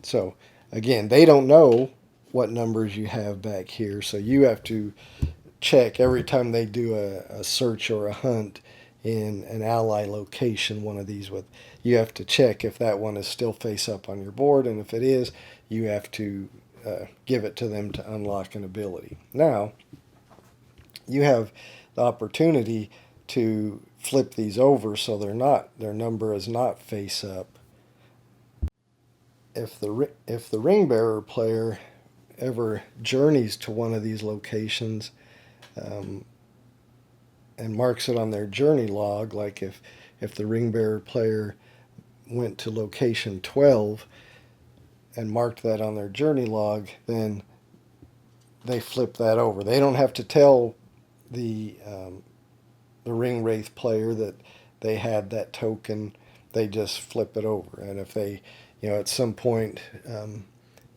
So again, they don't know what numbers you have back here, so you have to check every time they do a search or a hunt in an ally location, one of these with, you have to check if that one is still face up on your board, and if it is, you have to give it to them to unlock an ability. Now, you have the opportunity to flip these over so their number is not face up. If the ring bearer player ever journeys to one of these locations and marks it on their journey log, like if the ring bearer player went to location 12 and marked that on their journey log, then they flip that over. They don't have to tell the ring wraith player that they had that token. They just flip it over. And if they, at some point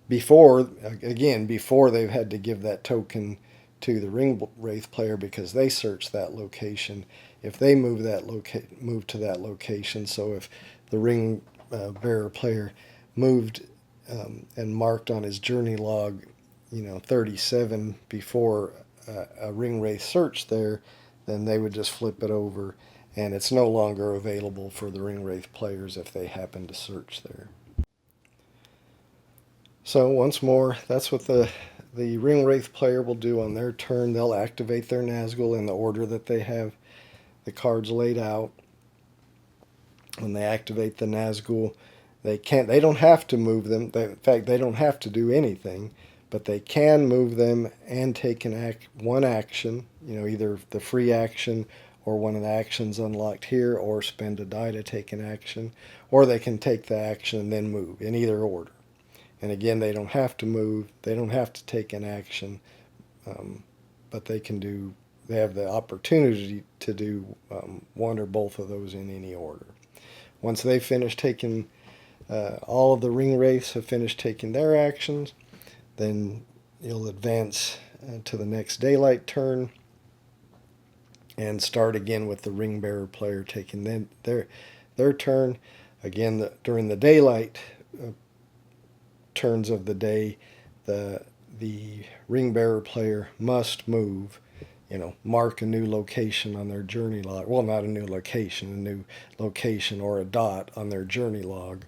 before they've had to give that token to the ring wraith player because they searched that location, if they move to that location, so if the ring bearer player moved and marked on his journey log 37 before a ring wraith search there, then they would just flip it over, and it's no longer available for the ring wraith players if they happen to search there. So once more, that's what the Ring Wraith player will do on their turn. They'll activate their Nazgul in the order that they have the cards laid out. When they activate the Nazgul, they don't have to move them. In fact, they don't have to do anything, but they can move them and take one action, either the free action or one of the actions unlocked here, or spend a die to take an action, or they can take the action and then move in either order. And again, they don't have to move, they don't have to take an action, but they have the opportunity to do one or both of those in any order. Once they finish taking, all of the ring wraiths have finished taking their actions, then you'll advance to the next daylight turn and start again with the ring bearer player taking their turn. Again, during the daylight turns of the day, the ring bearer player must move, mark a new location on their journey log. Well, not a new location or a dot on their journey log.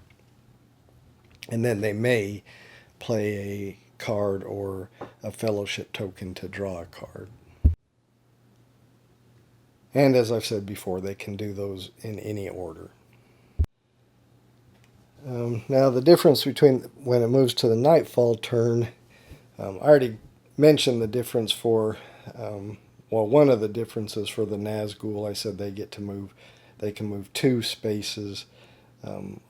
And then they may play a card or a fellowship token to draw a card. And as I've said before, they can do those in any order. Now, the difference between when it moves to the nightfall turn, I already mentioned the difference for, one of the differences for the Nazgul. I said they can move 2 spaces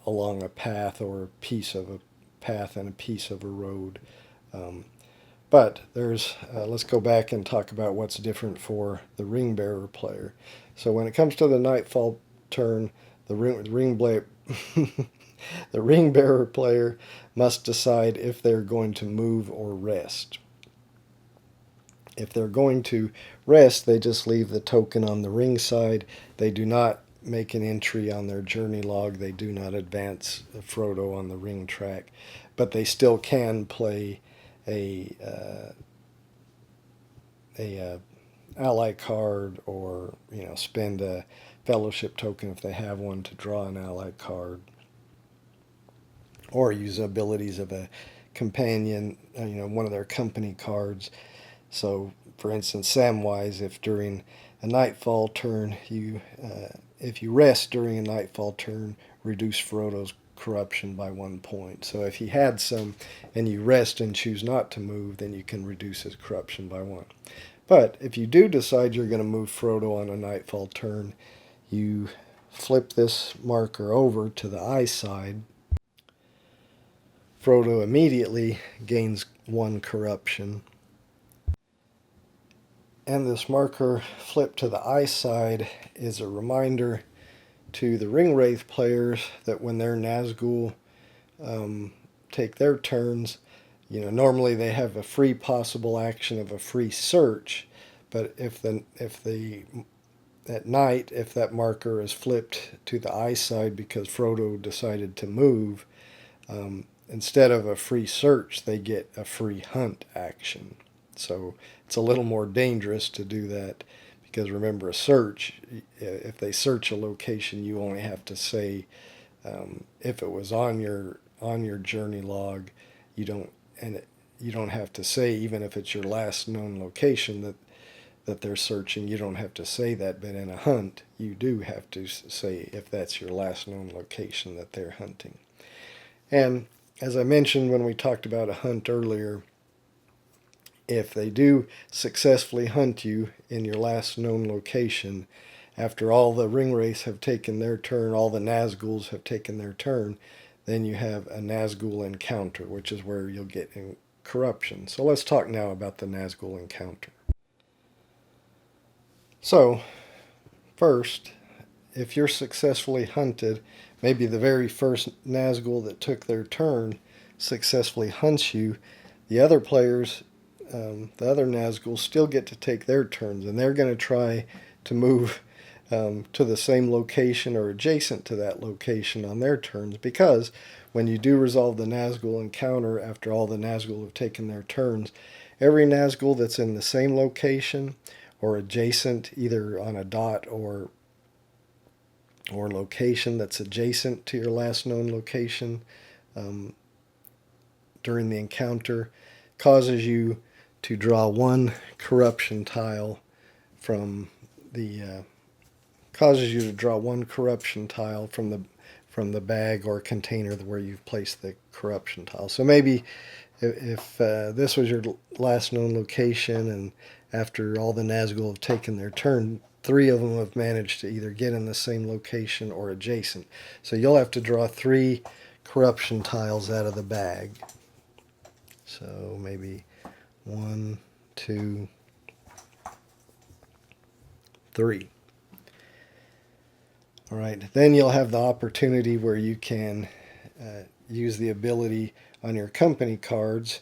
along a path or a piece of a path and a piece of a road. But let's go back and talk about what's different for the ring bearer player. So when it comes to the nightfall turn, the the ring bearer player must decide if they're going to move or rest. If they're going to rest, they just leave the token on the ring side. They do not make an entry on their journey log. They do not advance Frodo on the ring track, but they still can play a ally card, or spend a fellowship token if they have one to draw an ally card, or use abilities of a companion, one of their company cards. So, for instance, Samwise, if during a nightfall turn if you rest during a nightfall turn, reduce Frodo's corruption by 1 point. So if he had some and you rest and choose not to move, then you can reduce his corruption by 1. But if you do decide you're going to move Frodo on a nightfall turn, you flip this marker over to the eye side. Frodo immediately gains 1 corruption. And this marker flipped to the eye side is a reminder to the Ring Wraith players that when their Nazgul take their turns, normally they have a free possible action of a free search, but at night, if that marker is flipped to the eye side because Frodo decided to move, instead of a free search, they get a free hunt action. So it's a little more dangerous to do that, because remember, a search, if they search a location, you only have to say, if it was on your journey log, you don't have to say, even if it's your last known location that they're searching, you don't have to say that. But in a hunt, you do have to say if that's your last known location that they're hunting. And as I mentioned when we talked about a hunt earlier, if they do successfully hunt you in your last known location, after all the ring wraiths have taken their turn, all the Nazguls have taken their turn, then you have a Nazgul encounter, which is where you'll get corruption. So let's talk now about the Nazgul encounter. So, first, if you're successfully hunted, maybe the very first Nazgul that took their turn successfully hunts you, the other players, the other Nazgul, still get to take their turns, and they're going to try to move to the same location or adjacent to that location on their turns, because when you do resolve the Nazgul encounter after all the Nazgul have taken their turns, every Nazgul that's in the same location or adjacent, either on a dot or location that's adjacent to your last known location, during the encounter causes you to draw one corruption tile from the bag or container where you've placed the corruption tile. So maybe if this was your last known location, and after all the Nazgul have taken their turn, 3 of them have managed to either get in the same location or adjacent. So you'll have to draw 3 corruption tiles out of the bag. So maybe 1, 2, 3. All right, then you'll have the opportunity where you can use the ability on your company cards.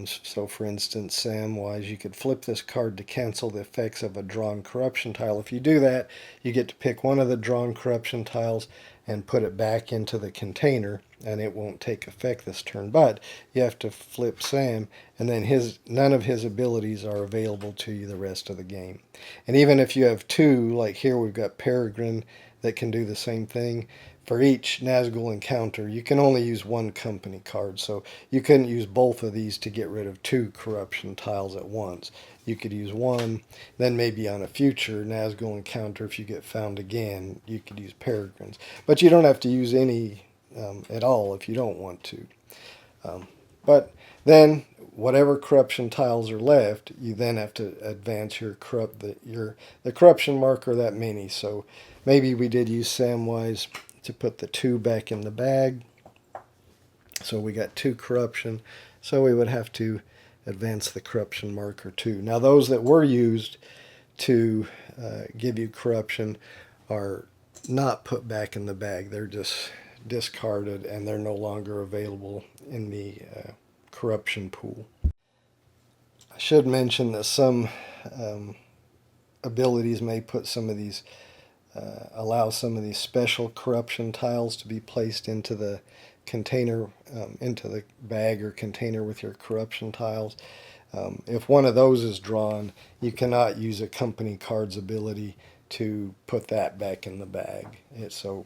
So for instance, Samwise, you could flip this card to cancel the effects of a drawn corruption tile. If you do that, you get to pick one of the drawn corruption tiles and put it back into the container, and it won't take effect this turn. But you have to flip Sam, and then none of his abilities are available to you the rest of the game. And even if you have 2, like here we've got Peregrine that can do the same thing. For each Nazgul encounter, you can only use 1 company card, so you couldn't use both of these to get rid of 2 corruption tiles at once. You could use 1, then maybe on a future Nazgul encounter, if you get found again, you could use Peregrines. But you don't have to use any at all if you don't want to. But then, whatever corruption tiles are left, you then have to advance the corruption marker that many. So maybe we did use Samwise to put the 2 back in the bag. So we got 2 corruption. So we would have to advance the corruption marker 2. Now those that were used to give you corruption are not put back in the bag. They're just discarded, and they're no longer available in the corruption pool. I should mention that some abilities may put some of these allow some of these special corruption tiles to be placed into the container, into the bag or container with your corruption tiles. If one of those is drawn, you cannot use a company card's ability to put that back in the bag. So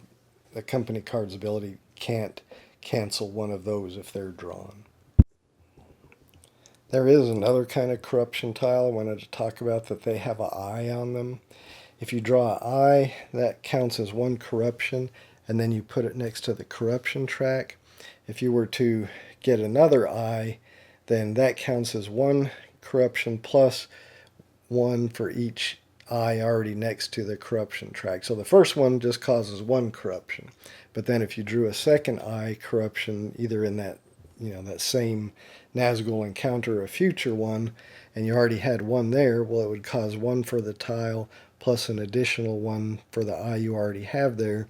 the company card's ability can't cancel one of those if they're drawn. There is another kind of corruption tile I wanted to talk about, that they have an eye on them. If you draw an eye, that counts as 1 corruption, and then you put it next to the corruption track. If you were to get another eye, then that counts as 1 corruption plus 1 for each eye already next to the corruption track. So the first one just causes 1 corruption. But then if you drew a second eye corruption, either in that that same Nazgul encounter or a future one, and you already had 1 there, well, it would cause 1 for the tile plus an additional 1 for the eye you already have there,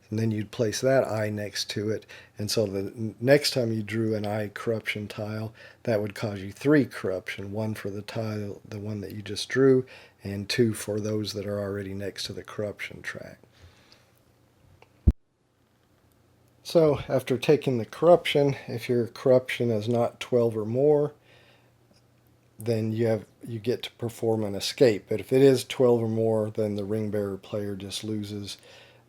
and then you'd place that eye next to it, and so the next time you drew an eye corruption tile, that would cause you 3 corruption, 1 for the tile, the one that you just drew, and 2 for those that are already next to the corruption track. So after taking the corruption, if your corruption is not 12 or more, then you get to perform an escape. But if it is 12 or more, then the ring bearer player just loses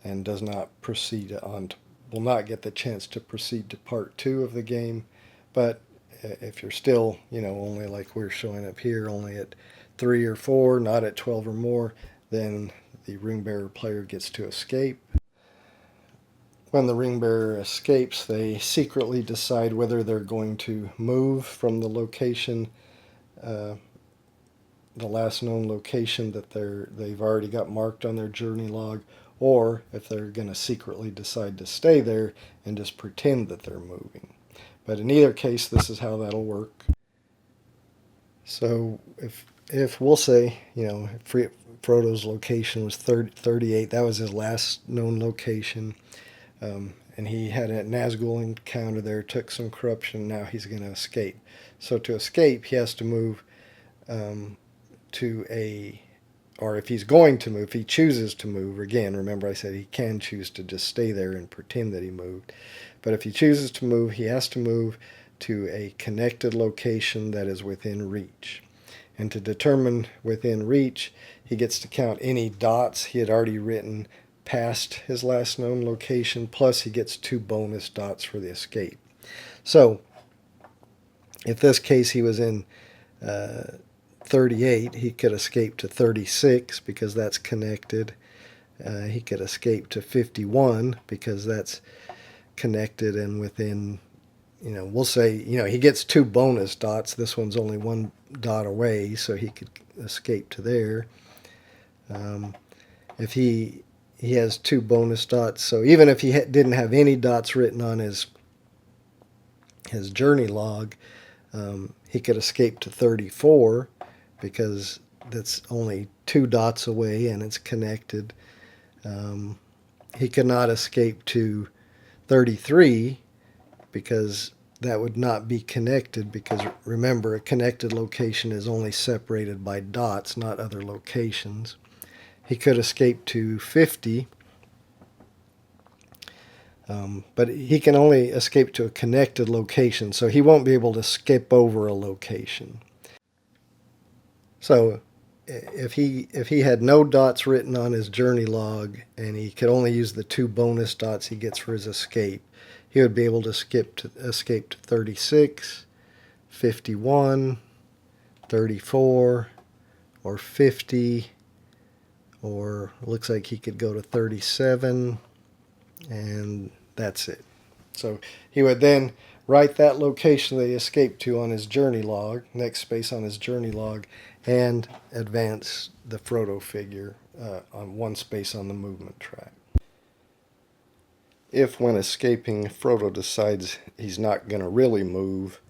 and does not proceed on will not get the chance to proceed to part 2 of the game. But if you're still, only like we're showing up here, only at 3 or 4, not at 12 or more, then the ring bearer player gets to escape. When the ring bearer escapes, they secretly decide whether they're going to move from the location, the last known location that they've already got marked on their journey log, or if they're going to secretly decide to stay there and just pretend that they're moving. But in either case, this is how that'll work. So if we'll say, Frodo's location was 38, that was his last known location. And he had a Nazgul encounter there, took some corruption, now he's going to escape. So to escape, he has to move or if he's going to move, if he chooses to move, again, remember I said he can choose to just stay there and pretend that he moved. But if he chooses to move, he has to move to a connected location that is within reach. And to determine within reach, he gets to count any dots he had already written past his last known location, plus he gets 2 bonus dots for the escape. So If this case he was in 38, he could escape to 36 because that's connected. He could escape to 51 because that's connected and within, we'll say, he gets 2 bonus dots. This one's only 1 dot away, so he could escape to there. If he has 2 bonus dots, so even if he didn't have any dots written on his journey log, he could escape to 34 because that's only 2 dots away and it's connected. He could not escape to 33 because that would not be connected, because remember, a connected location is only separated by dots, not other locations. He could escape to 50, but he can only escape to a connected location, so he won't be able to skip over a location. So if he had no dots written on his journey log and he could only use the 2 bonus dots he gets for his escape, he would be able to escape to 36, 51, 34, or 50, or looks like he could go to 37, and that's it. So he would then write that location that he escaped to on his journey log, next space on his journey log, and advance the Frodo figure on 1 space on the movement track. If when escaping Frodo decides he's not going to really move,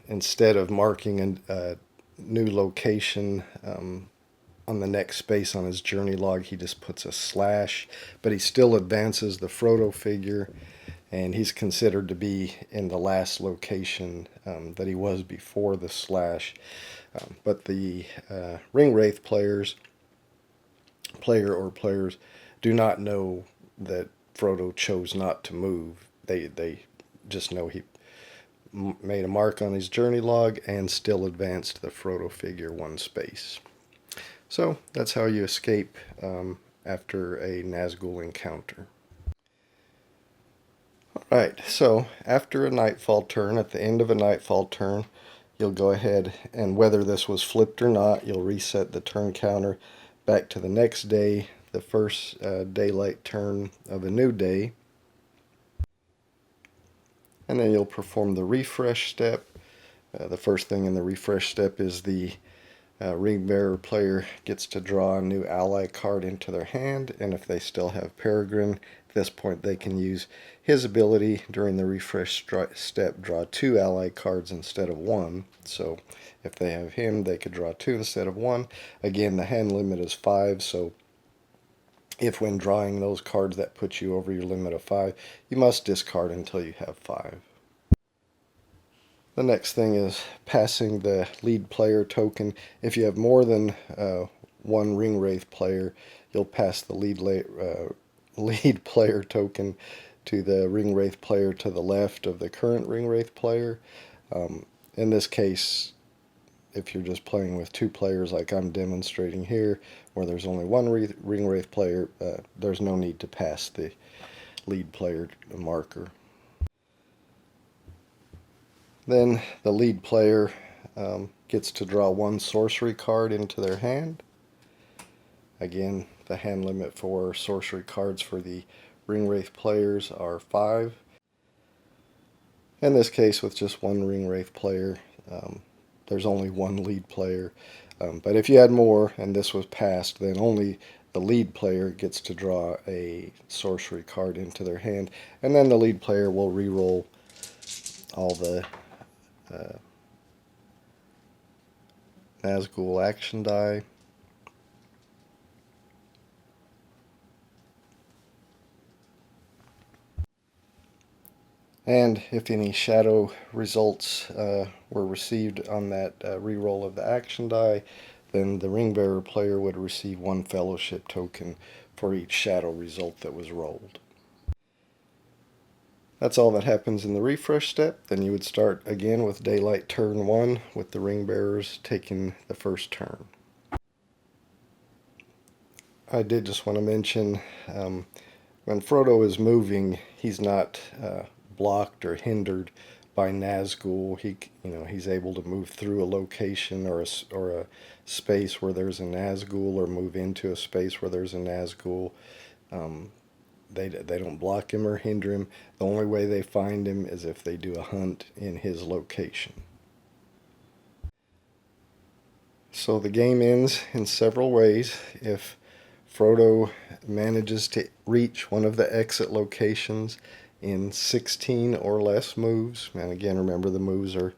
instead of marking a new location on the next space on his journey log, he just puts a slash, but he still advances the Frodo figure, and he's considered to be in the last location that he was before the slash. But the Ring Wraith player or players do not know that Frodo chose not to move. They just know he made a mark on his journey log and still advanced the Frodo figure 1 space. So that's how you escape after a Nazgul encounter. Alright, so after a Nightfall turn, at the end of a Nightfall turn, you'll go ahead and, whether this was flipped or not, you'll reset the turn counter back to the next day, the first daylight turn of a new day. And then you'll perform the refresh step. The first thing in the refresh step is the Ring Bearer player gets to draw a new ally card into their hand, and if they still have Peregrine, at this point they can use his ability during the refresh step, draw 2 ally cards instead of 1. So if they have him, they could draw 2 instead of 1. Again, the hand limit is 5, so if when drawing those cards that put you over your limit of 5, you must discard until you have 5. The next thing is passing the lead player token. If you have more than 1 Ring Wraith player, you'll pass the lead player token to the Ring Wraith player to the left of the current Ring Wraith player. In this case, if you're just playing with 2 players like I'm demonstrating here, where there's only 1 Ring Wraith player, there's no need to pass the lead player marker. Then the lead player gets to draw 1 sorcery card into their hand. Again, the hand limit for sorcery cards for the Ring Wraith players are 5. In this case, with just 1 Ring Wraith player, there's only 1 lead player. But if you had more and this was passed, then only the lead player gets to draw a sorcery card into their hand, and then the lead player will re-roll all the Nazgul action die. And if any shadow results were received on that re-roll of the action die, then the Ring Bearer player would receive 1 fellowship token for each shadow result that was rolled. That's all that happens in the refresh step. Then you would start again with daylight turn 1 with the Ring Bearers taking the first turn. I did just want to mention, when Frodo is moving, he's not blocked or hindered by Nazgul. He's able to move through a location or a space where there's a Nazgul, or move into a space where there's a Nazgul. Um, they don't block him or hinder him. The only way they find him is if they do a hunt in his location. So the game ends in several ways. If Frodo manages to reach one of the exit locations in 16 or less moves, and again, remember the moves are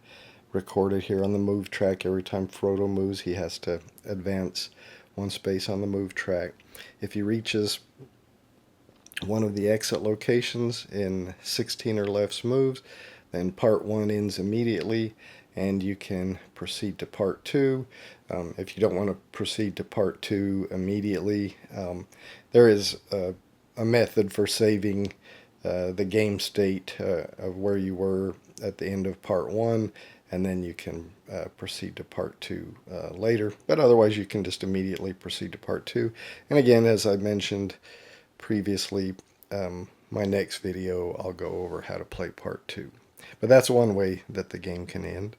recorded here on the move track. Every time Frodo moves, he has to advance one space on the move track. If he reaches one of the exit locations in 16 or less moves, then part 1 ends immediately, and you can proceed to part 2. If you don't want to proceed to part 2 immediately, there is a method for saving the game state of where you were at the end of part 1, and then you can proceed to part 2 later. But otherwise, you can just immediately proceed to part 2. And again, as I mentioned previously, my next video, I'll go over how to play part 2. But that's one way that the game can end.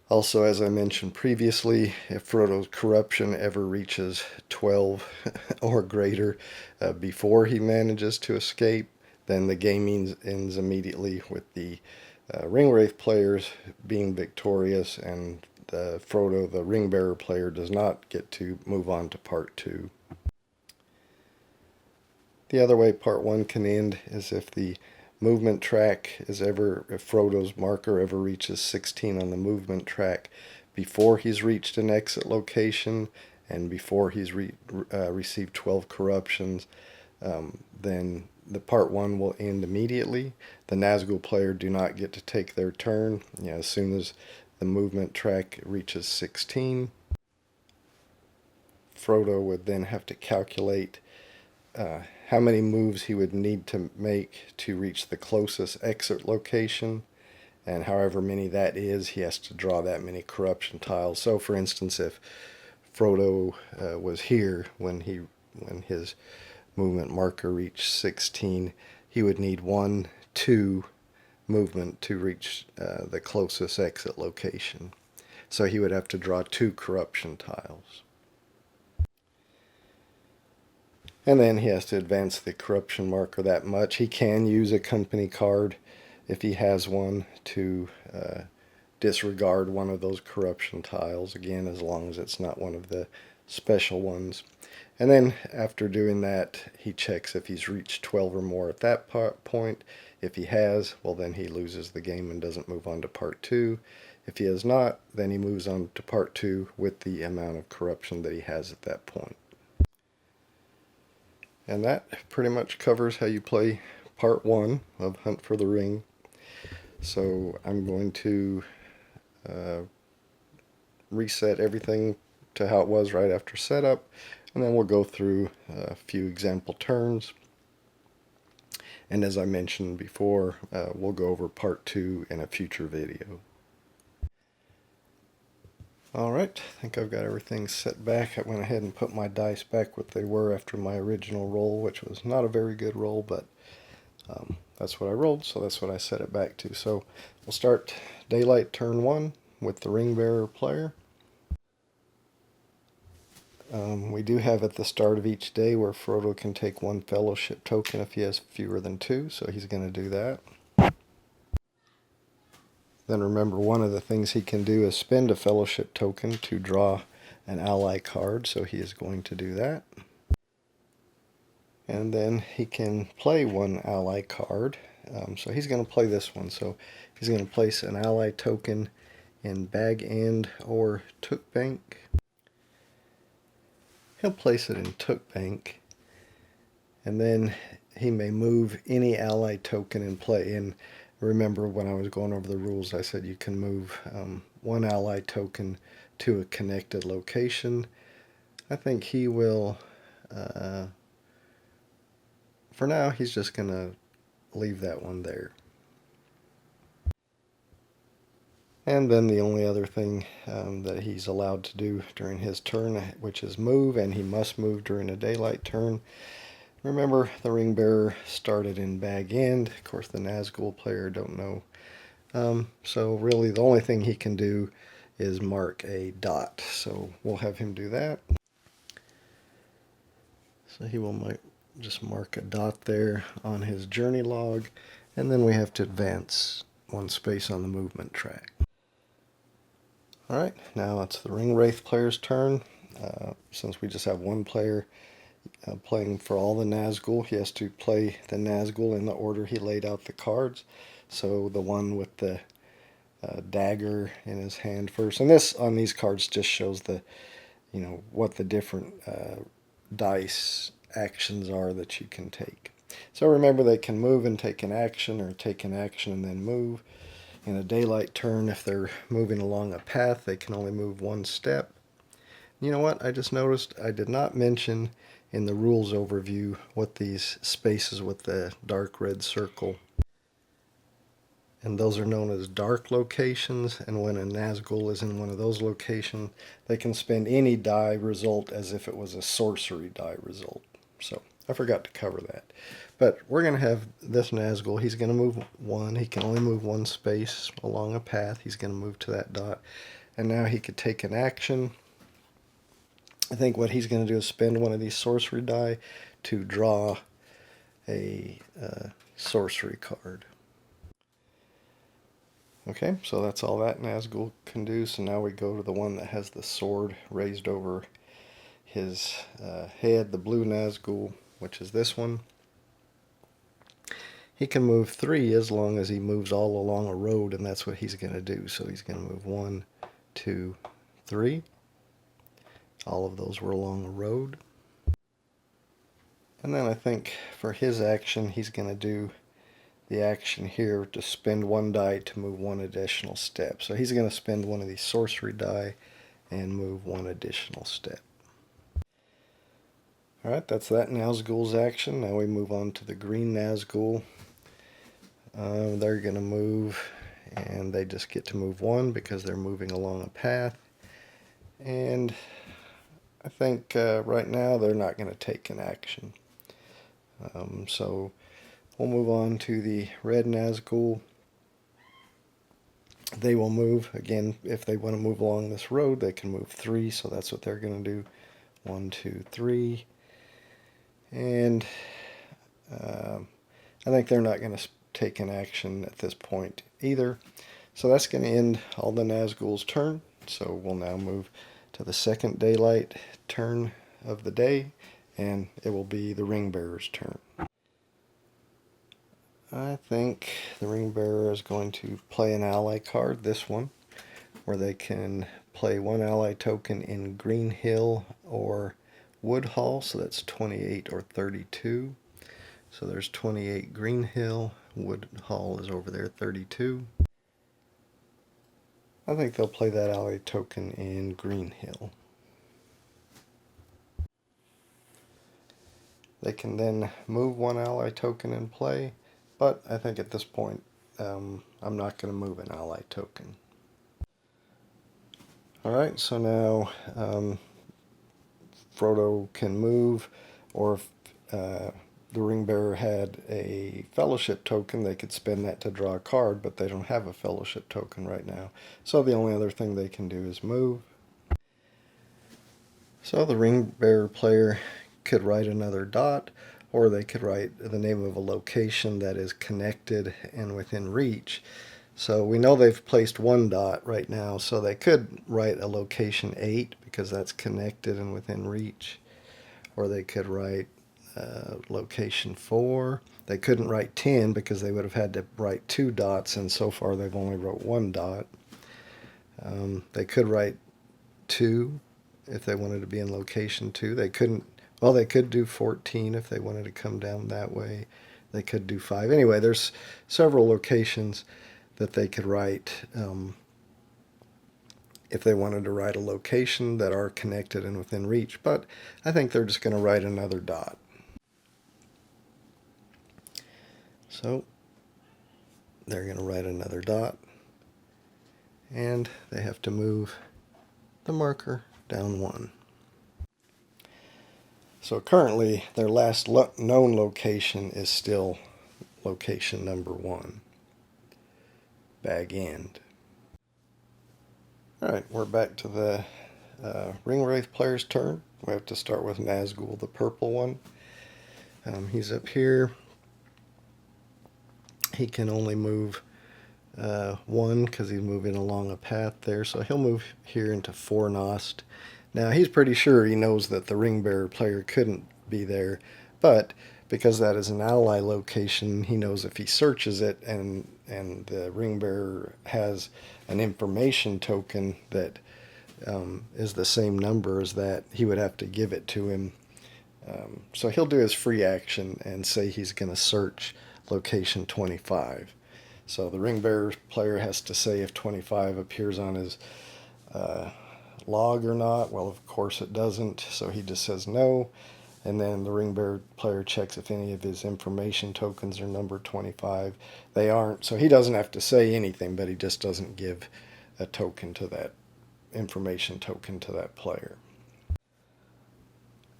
Also, as I mentioned previously, if Frodo's corruption ever reaches 12 or greater before he manages to escape, then the game ends immediately with the Ringwraith players being victorious, and Frodo, the Ringbearer player, does not get to move on to part 2. The other way part 1 can end is if the movement track if Frodo's marker ever reaches 16 on the movement track before he's reached an exit location and before he's received 12 corruptions, then the part 1 will end immediately. The Nazgul player do not get to take their turn. As soon as the movement track reaches 16, Frodo would then have to calculate how many moves he would need to make to reach the closest exit location, and however many that is, he has to draw that many corruption tiles. So for instance, if Frodo was here when his movement marker reached 16, he would need 1, 2 movement to reach the closest exit location. So he would have to draw 2 corruption tiles. And then he has to advance the corruption marker that much. He can use a company card, if he has one, to disregard one of those corruption tiles, again, as long as it's not one of the special ones. And then after doing that, he checks if he's reached 12 or more at that point. If he has, well, then he loses the game and doesn't move on to part 2. If he has not, then he moves on to part 2 with the amount of corruption that he has at that point. And that pretty much covers how you play part 1 of Hunt for the Ring. So I'm going to reset everything to how it was right after setup, and then we'll go through a few example turns. And as I mentioned before, we'll go over part 2 in a future video. Alright, I think I've got everything set back. I went ahead and put my dice back what they were after my original roll, which was not a very good roll, but that's what I rolled, so that's what I set it back to. So we'll start daylight turn 1 with the Ringbearer player. We do have at the start of each day where Frodo can take 1 fellowship token if he has fewer than 2, so he's going to do that. Then remember, one of the things he can do is spend a fellowship token to draw an ally card, so he is going to do that. And then he can play 1 ally card, so he's going to play this one. So he's going to place an ally token in Bag End or Took Bank. He'll place it in Took Bank, and then he may move any ally token in play. And remember, when I was going over the rules, I said you can move 1 ally token to a connected location. I think he will, for now, he's just going to leave that one there. And then the only other thing that he's allowed to do during his turn, which is move, and he must move during a daylight turn. Remember, the ring bearer started in bag end. Of course, the Nazgul player don't know. So really the only thing he can do is mark a dot. So we'll have him do that. So he will just mark a dot there on his journey log, and then we have to advance one space on the movement track. Alright, now it's the Ring Wraith player's turn. Since we just have one player playing for all the Nazgul, he has to play the Nazgul in the order he laid out the cards. So the one with the dagger in his hand first, and this on these cards just shows the, what the different dice actions are that you can take. So remember, they can move and take an action, or take an action and then move. In a daylight turn, if they're moving along a path, they can only move one step. You know what? I just noticed I did not mention in the rules overview what these spaces with the dark red circle, and those are known as dark locations, and when a Nazgul is in one of those locations, they can spend any die result as if it was a sorcery die result. So I forgot to cover that. But we're going to have this Nazgul. He's going to move one. He can only move one space along a path. He's going to move to that dot. And now he could take an action. I think what he's going to do is spend one of these sorcery die to draw a sorcery card. Okay, so that's all that Nazgul can do. So now we go to the one that has the sword raised over his head, the blue Nazgul, which is this one. He can move 3 as long as he moves all along a road, and that's what he's going to do. So he's going to move 1, 2, 3. All of those were along a road. And then I think for his action, he's going to do the action here to spend 1 die to move 1 additional step. So he's going to spend one of these sorcery die and move 1 additional step. Alright, that's that Nazgul's action. Now we move on to the green Nazgul. They're going to move, and they just get to move 1 because they're moving along a path. And I think right now they're not going to take an action. So we'll move on to the red Nazgul. They will move, again, if they want to move along this road, they can move 3, so that's what they're going to do. 1, 2, 3. And I think they're not going to take an action at this point either. So that's going to end all the Nazgul's turn. So we'll now move to the second daylight turn of the day, and it will be the ring bearer's turn. I think the ring bearer is going to play an ally card, this one, where they can play 1 ally token in Green Hill or Woodhall, so that's 28 or 32. So there's 28 Green Hill, Woodhall is over there, 32. I think they'll play that ally token in Green Hill. They can then move 1 ally token in play, but I think at this point I'm not going to move an ally token. Alright, so now Frodo can move, or if the ring bearer had a fellowship token, they could spend that to draw a card, but they don't have a fellowship token right now. So the only other thing they can do is move. So the ring bearer player could write another dot, or they could write the name of a location that is connected and within reach. So we know they've placed 1 dot right now, so they could write a location 8 because that's connected and within reach. Or they could write location 4. They couldn't write 10 because they would have had to write 2 dots, and so far they've only wrote 1 dot. They could write 2 if they wanted to be in location 2. They couldn't, well, they could do 14 if they wanted to come down that way. They could do 5. Anyway, there's several locations that they could write if they wanted to write a location that are connected and within reach, but I think they're just going to write another dot. So they're going to write another dot, and they have to move the marker down 1. So currently their last known location is still location number 1, bag end. Alright, we're back to the Ring Wraith player's turn. We have to start with Nazgul, the purple one. He's up here. He can only move 1 because he's moving along a path there, so he'll move here into 4 Nost. Now he's pretty sure he knows that the ring bearer player couldn't be there, but because that is an ally location, he knows if he searches it and the ring bearer has an information token that is the same number as that, he would have to give it to him. So he'll do his free action and say he's going to search location 25. So the ring bearer player has to say if 25 appears on his log or not. Well, of course it doesn't, so he just says no. And then the ring bearer player checks if any of his information tokens are numbered 25. They aren't, so he doesn't have to say anything, but he just doesn't give a token to that information token to that player.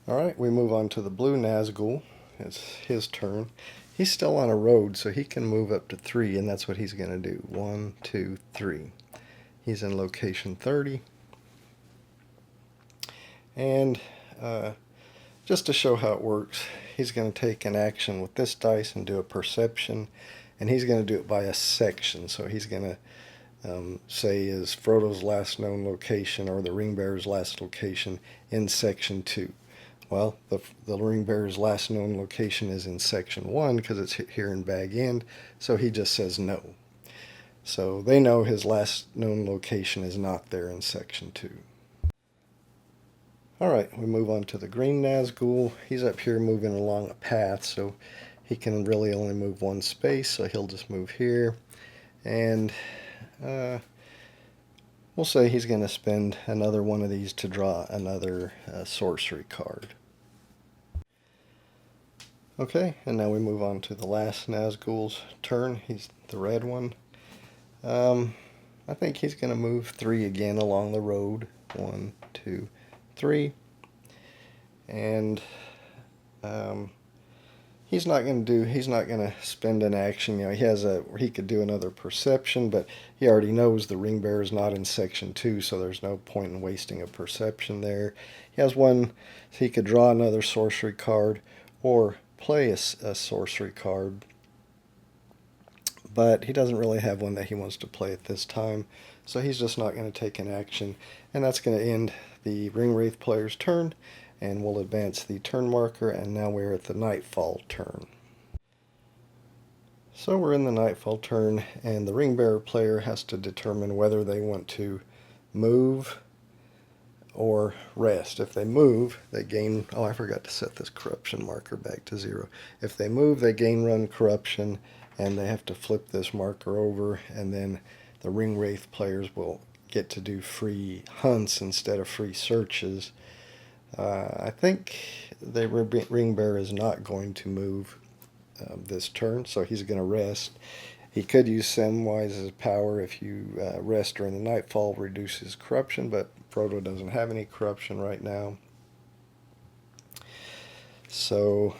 Alright, we move on to the blue Nazgul. It's his turn. He's still on a road, so he can move up to 3, and that's what he's going to do. 1, 2, 3. He's in location 30. And just to show how it works, he's going to take an action with this dice and do a perception, and he's going to do it by a section. So he's going to say is Frodo's last known location or the ring bearer's last location in section 2. Well, the ring bearer's last known location is in section 1 because it's here in bag end, so he just says no. So they know his last known location is not there in section 2. Alright, we move on to the green Nazgul. He's up here moving along a path, so he can really only move 1 space, so he'll just move here. And we'll say he's going to spend another one of these to draw another sorcery card. Okay, and now we move on to the last Nazgul's turn. He's the red one. I think he's going to move 3 again along the road. 1, 2, 3. And he's not going to spend an action. You know, he could do another perception, but he already knows the ring bearer is not in section 2, so there's no point in wasting a perception there. He has one, so he could draw another sorcery card or play a sorcery card, but he doesn't really have one that he wants to play at this time, so he's just not going to take an action, and that's going to end the Ring Wraith player's turn, and we'll advance the turn marker, and now we're at the Nightfall turn. So we're in the Nightfall turn, and the Ring Bearer player has to determine whether they want to move or rest. If they move, they gain, oh, I forgot to set this corruption marker back to 0. If they move, they gain 1 corruption, and they have to flip this marker over, and then the Ring Wraith players will get to do free hunts instead of free searches. I think the ring bearer is not going to move this turn, so he's going to rest. He could use Samwise's power if you rest during the Nightfall, reduces corruption, but Frodo doesn't have any corruption right now. So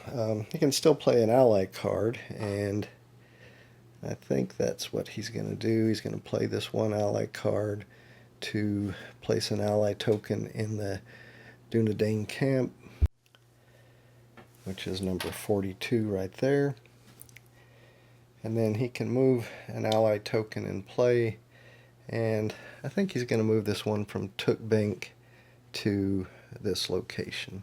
he can still play an ally card, and I think that's what he's going to do. He's going to play this 1 ally card to place an ally token in the Dunedain camp, which is number 42 right there. And then he can move an ally token in play, and I think he's going to move this one from Tookbank to this location.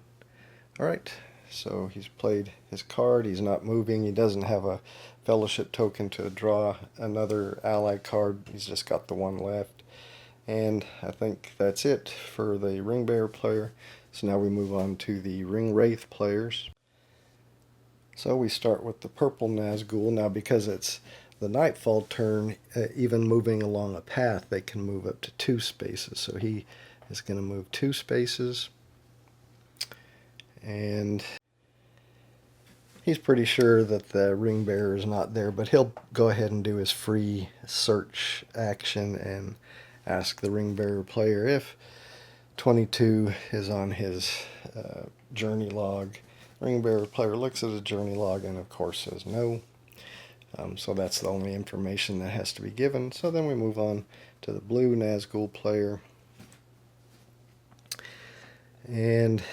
Alright, so he's played his card, he's not moving, he doesn't have a fellowship token to draw another ally card, he's just got the 1 left. And I think that's it for the Ring Bearer player. So now we move on to the Ring Wraith players. So we start with the purple Nazgul. Now because it's the Nightfall turn, even moving along a path, they can move up to 2 spaces. So he is going to move 2 spaces. And he's pretty sure that the ring bearer is not there, but he'll go ahead and do his free search action and ask the ring bearer player if 22 is on his journey log. Ring bearer player looks at his journey log and of course says no. So that's the only information that has to be given. So then we move on to the blue Nazgul player. And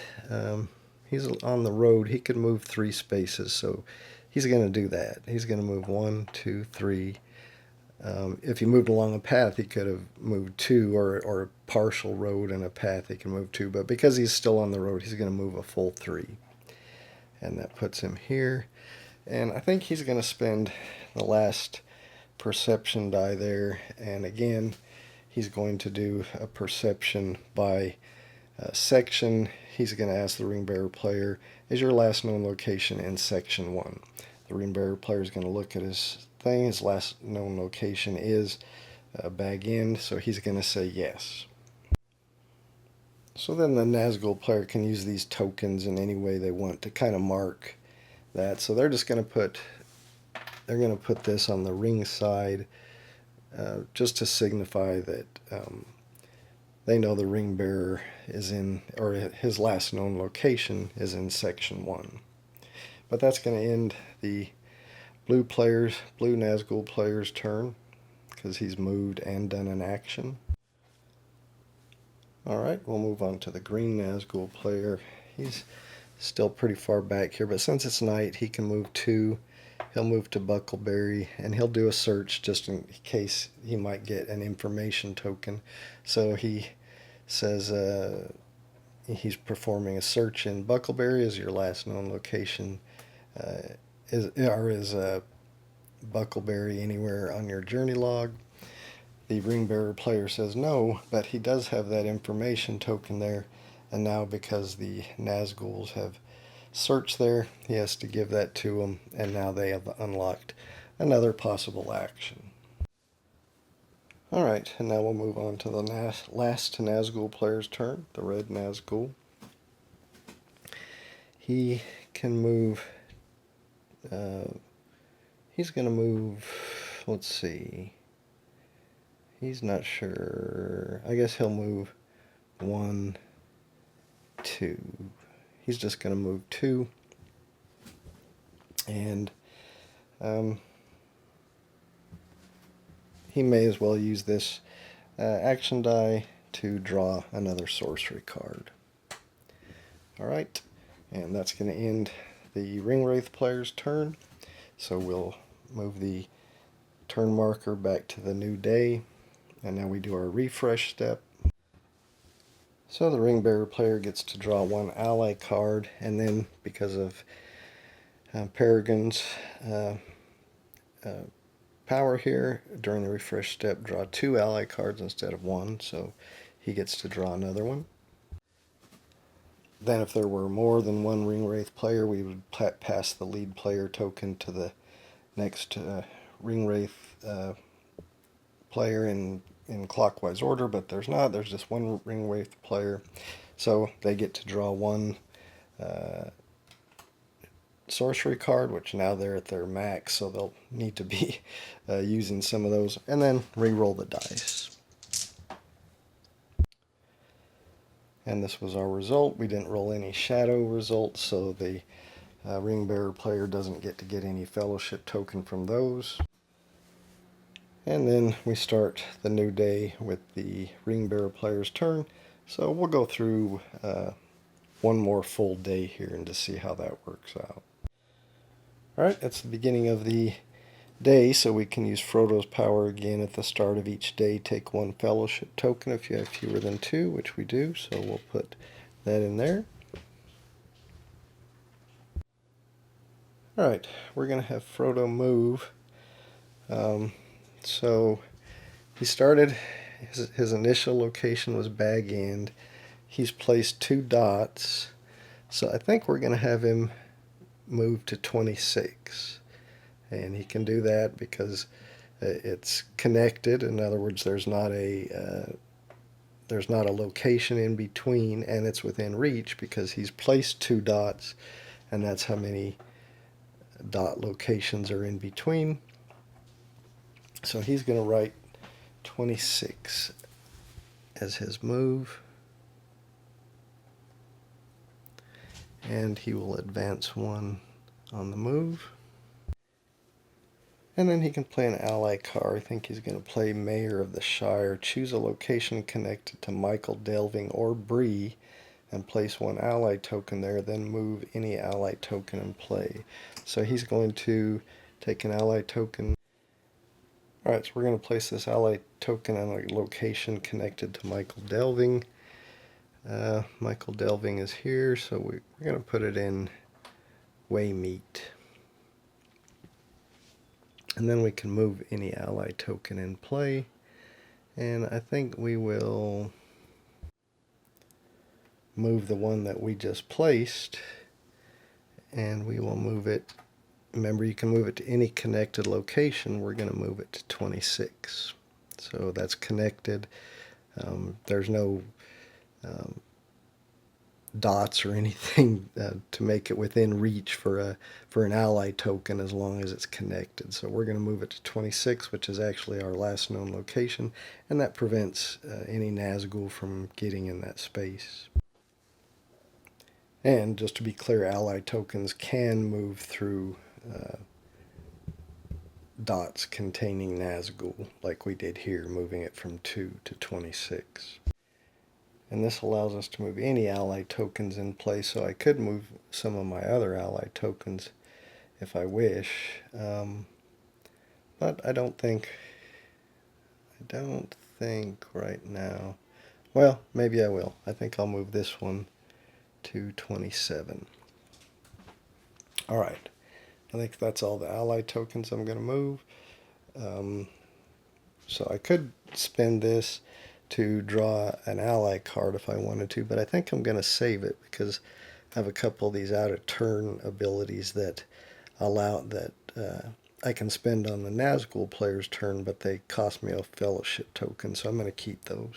he's on the road. He could move 3 spaces, so he's going to do that. He's going to move 1, 2, 3. If he moved along a path, he could have moved 2, or a partial road and a path he can move 2. But because he's still on the road, he's going to move a full 3. And that puts him here. And I think he's going to spend the last perception die there. And again, he's going to do a perception by section. He's going to ask the ring bearer player, is your last known location in section 1? The ring bearer player is going to look at his thing. His last known location is bag end, so he's going to say yes. So then the Nazgul player can use these tokens in any way they want to kind of mark that. So they're just going to put this on the ring side just to signify that they know the ring bearer is in, or his last known location is in section 1. But that's going to end the blue Nazgul player's turn because he's moved and done an action. Alright, we'll move on to the green Nazgul player. He's still pretty far back here, but since it's night, he can move 2. He'll move to Buckleberry, and he'll do a search just in case he might get an information token. So he says he's performing a search in Buckleberry. Is your last known location is Buckleberry anywhere on your journey log? The ring bearer player says no, but he does have that information token there, and now because the Nazguls have searched there, he has to give that to them, and now they have unlocked another possible action. Alright, and now we'll move on to the last Nazgul player's turn, the red Nazgul. He can move, he's going to move, let's see, he's not sure, I guess he'll move 1, 2, he's just going to move 2, and he may as well use this action die to draw another sorcery card. Alright, and that's going to end the Ring Wraith player's turn. So we'll move the turn marker back to the new day, and now we do our refresh step. So the Ring Bearer player gets to draw 1 ally card, and then because of Peregrine's power here, during the refresh step, draw 2 ally cards instead of 1, so he gets to draw another one. Then if there were more than 1 Ring Wraith player, we would pass the lead player token to the next Ring Wraith player in clockwise order, but there's not. There's just 1 Ring Wraith player, so they get to draw 1 sorcery card, which now they're at their max, so they'll need to be using some of those, and then re-roll the dice. And this was our result. We didn't roll any shadow results, so the Ring Bearer player doesn't get to get any fellowship token from those. And then we start the new day with the Ring Bearer player's turn. So we'll go through one more full day here and to see how that works out. Alright, that's the beginning of the day, so we can use Frodo's power again at the start of each day. Take 1 fellowship token if you have fewer than 2, which we do, so we'll put that in there. Alright, we're going to have Frodo move. So he started, his initial location was Bag End. He's placed 2 dots, so I think we're going to have him move to 26. And he can do that because it's connected. In other words, there's not a location in between, and it's within reach because he's placed 2 dots, and that's how many dot locations are in between. So he's going to write 26 as his move. and he will advance one on the move. And then he can play an ally card. I think he's going to play Mayor of the Shire. Choose a location connected to Michael Delving or Bree and place one ally token there, then move any ally token in play. So he's going to take an ally token. Alright, so we're going to place this ally token on a location connected to Michael Delving. Michael Delving is here, so we're going to put it in Waymeet. And then we can move any ally token in play. And I think we will move the one that we just placed, and we will move it. Remember, you can move it to any connected location. We're going to move it to 26. So that's connected. There's no dots or anything to make it within reach for an ally token as long as it's connected. So we're going to move it to 26, which is actually our last known location, and that prevents any Nazgul from getting in that space. And just to be clear, ally tokens can move through dots containing Nazgul, like we did here, moving it from 2 to 26. And this allows us to move any ally tokens in place, so I could move some of my other ally tokens if I wish. But I don't think right now. Well, maybe I will. I think I'll move this one to 27. Alright, I think that's all the ally tokens I'm going to move. So I could spend this to draw an ally card if I wanted to, but I think I'm going to save it because I have a couple of these out of turn abilities that allow that I can spend on the Nazgul player's turn, but they cost me a fellowship token, so I'm going to keep those.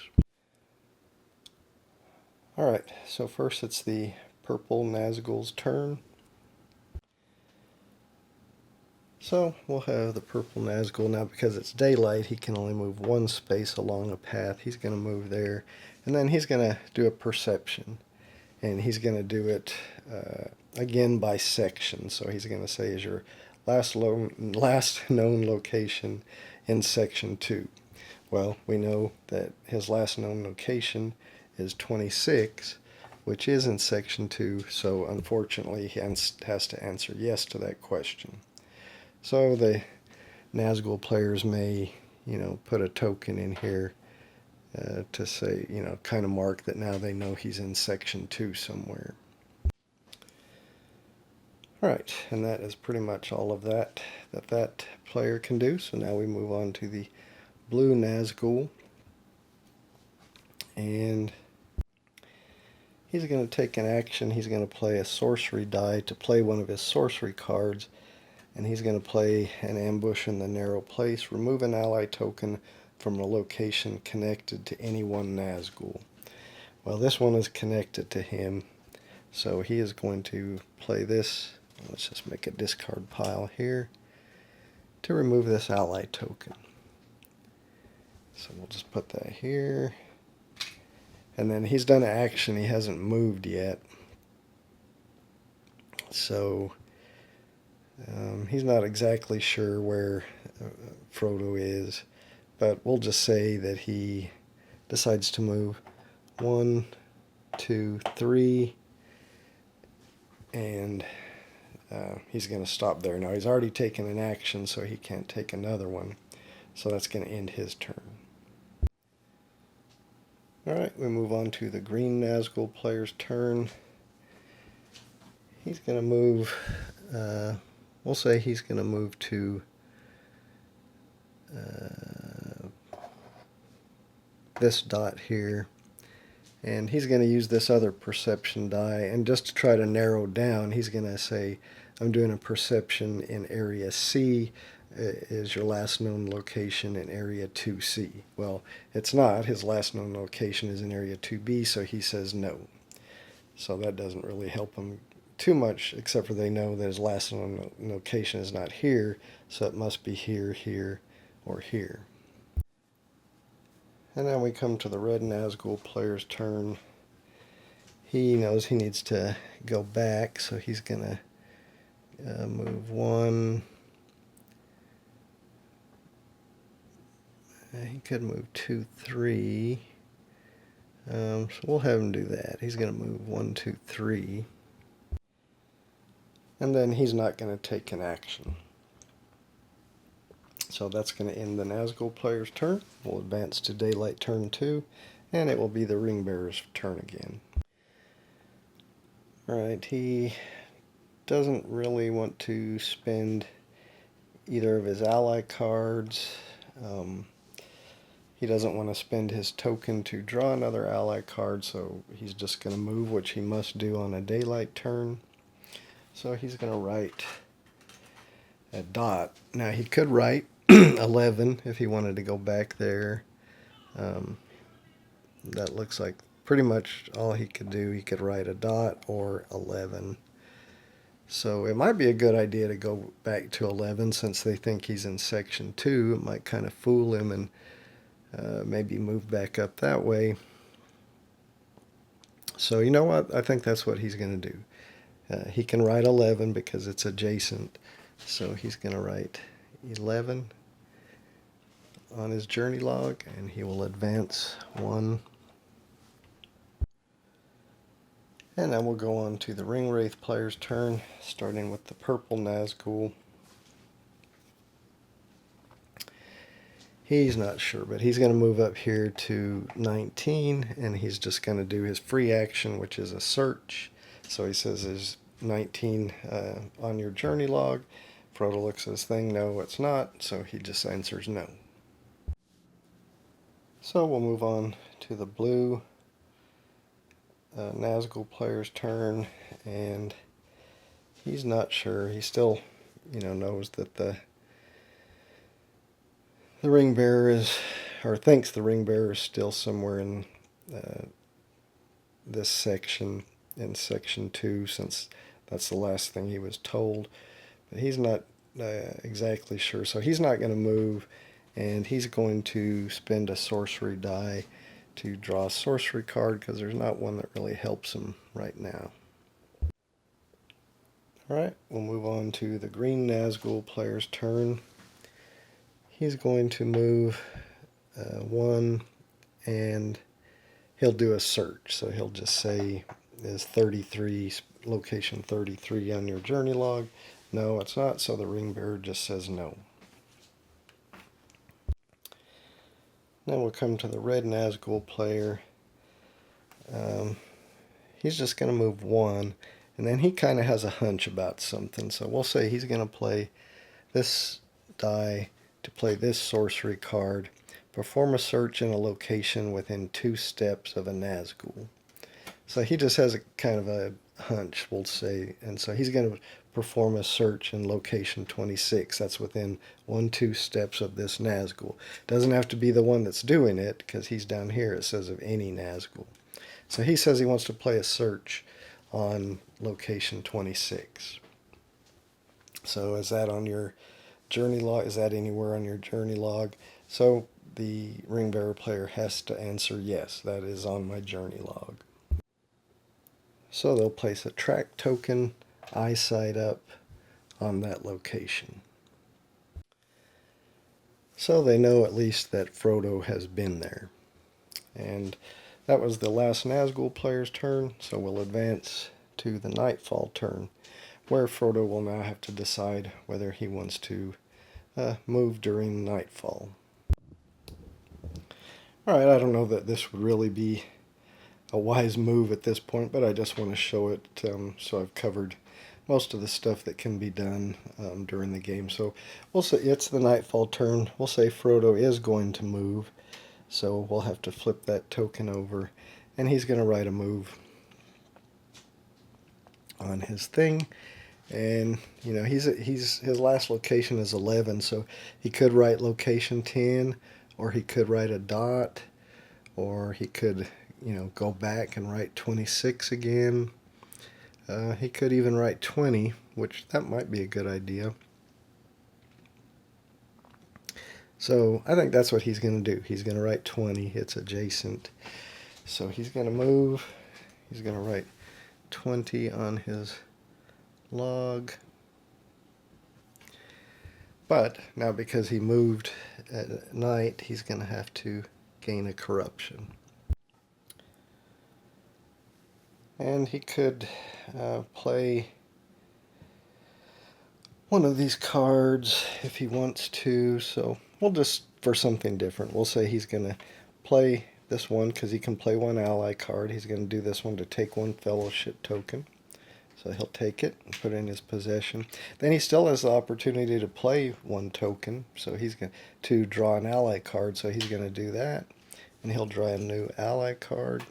Alright, so first it's the purple Nazgul's turn. So we'll have the purple Nazgul. Now because it's daylight, he can only move one space along a path. He's going to move there, and then he's going to do a perception, and he's going to do it again by section. So he's going to say, is your last known location in section 2? Well, we know that his last known location is 26, which is in section 2, so unfortunately he has to answer yes to that question. So the Nazgul players may, put a token in here to say, kind of mark that now they know he's in section 2 somewhere. Alright, and that is pretty much all of that player can do. So now we move on to the blue Nazgul. And he's going to take an action. He's going to play a sorcery die to play one of his sorcery cards. And he's going to play an ambush in the narrow place. Remove an ally token from a location connected to any one Nazgul. Well, this one is connected to him, so he is going to play this. Let's just make a discard pile here to remove this ally token. So we'll just put that here. And then he's done an action. He hasn't moved yet. So he's not exactly sure where Frodo is, but we'll just say that he decides to move 1, 2, 3, and he's going to stop there. Now he's already taken an action, so he can't take another one, so that's going to end his turn. Alright, we move on to the green Nazgul player's turn. He's going to move, we'll say he's going to move to this dot here, and he's going to use this other perception die, and just to try to narrow down, he's going to say, I'm doing a perception in area C. Is your last known location in area 2C? Well, it's not. His last known location is in area 2B, so he says no. So that doesn't really help him too much, except for they know that his last known location is not here, so it must be here, here, or here. And now we come to the red Nazgul player's turn. he knows he needs to go back, so he's going to move 1. He could move 2, 3. So we'll have him do that. He's going to move 1, 2, 3. And then he's not going to take an action. So that's going to end the Nazgul player's turn. We'll advance to daylight turn 2, and it will be the ring bearer's turn again. Alright, he doesn't really want to spend either of his ally cards. He doesn't want to spend his token to draw another ally card, so he's just going to move, which he must do on a daylight turn. So he's going to write a dot. Now he could write 11 if he wanted to go back there. That looks like pretty much all he could do. He could write a dot or 11. So it might be a good idea to go back to 11 since they think he's in section 2. It might kind of fool him and maybe move back up that way. So you know what? I think that's what he's going to do. He can write 11 because it's adjacent. So he's going to write 11 on his journey log, and he will advance 1. And then we'll go on to the Ring Wraith player's turn, starting with the purple Nazgul. He's not sure, but he's going to move up here to 19, and he's just going to do his free action, which is a search. So he says there's 19 on your journey log. Frodo looks at his thing, no, it's not, so he just answers no. So we'll move on to the blue Nazgul player's turn, and he's not sure. He still, knows that the ring bearer is, or thinks the ring bearer is still somewhere in this section, in section 2, since that's the last thing he was told. But he's not exactly sure, so he's not going to move, and he's going to spend a sorcery die to draw a sorcery card because there's not one that really helps him right now. Alright, we'll move on to the green Nazgul player's turn. He's going to move 1, and he'll do a search. So he'll just say, is 33, location 33 on your journey log? No, it's not, so the ring bearer just says no. Then we'll come to the red Nazgul player. He's just going to move 1, and then he kind of has a hunch about something. So we'll say he's going to play this die to play this sorcery card. Perform a search in a location within 2 steps of a Nazgul. So he just has a kind of a hunch, we'll say, and so he's going to perform a search in location 26. That's within 1-2 steps of this Nazgul. Doesn't have to be the one that's doing it, because he's down here. It says of any Nazgul. So he says he wants to play a search on location 26. So is that on your journey log? Is that anywhere on your journey log? So the ring bearer player has to answer yes, that is on my journey log. So they'll place a track token eyesight up on that location. So they know at least that Frodo has been there. And that was the last Nazgul player's turn, so we'll advance to the Nightfall turn, where Frodo will now have to decide whether he wants to move during nightfall. Alright, I don't know that this would really be a wise move at this point, but I just want to show it so I've covered most of the stuff that can be done during the game. So we'll say it's the Nightfall turn. We'll say Frodo is going to move, so we'll have to flip that token over, and he's going to write a move on his thing. And his last location is 11, so he could write location 10, or he could write a dot, or he could go back and write 26 again. He could even write 20, which that might be a good idea. So I think that's what he's going to do. He's going to write 20. It's adjacent. So he's going to move. he's going to write 20 on his log. But now because he moved at night, he's going to have to gain a corruption. And he could play one of these cards if he wants to. So we'll just, for something different, we'll say he's going to play this one because he can play one ally card. He's going to do this one to take one fellowship token. So he'll take it and put it in his possession. Then he still has the opportunity to play one token. So he's going to draw an ally card. So he's going to do that. And he'll draw a new ally card.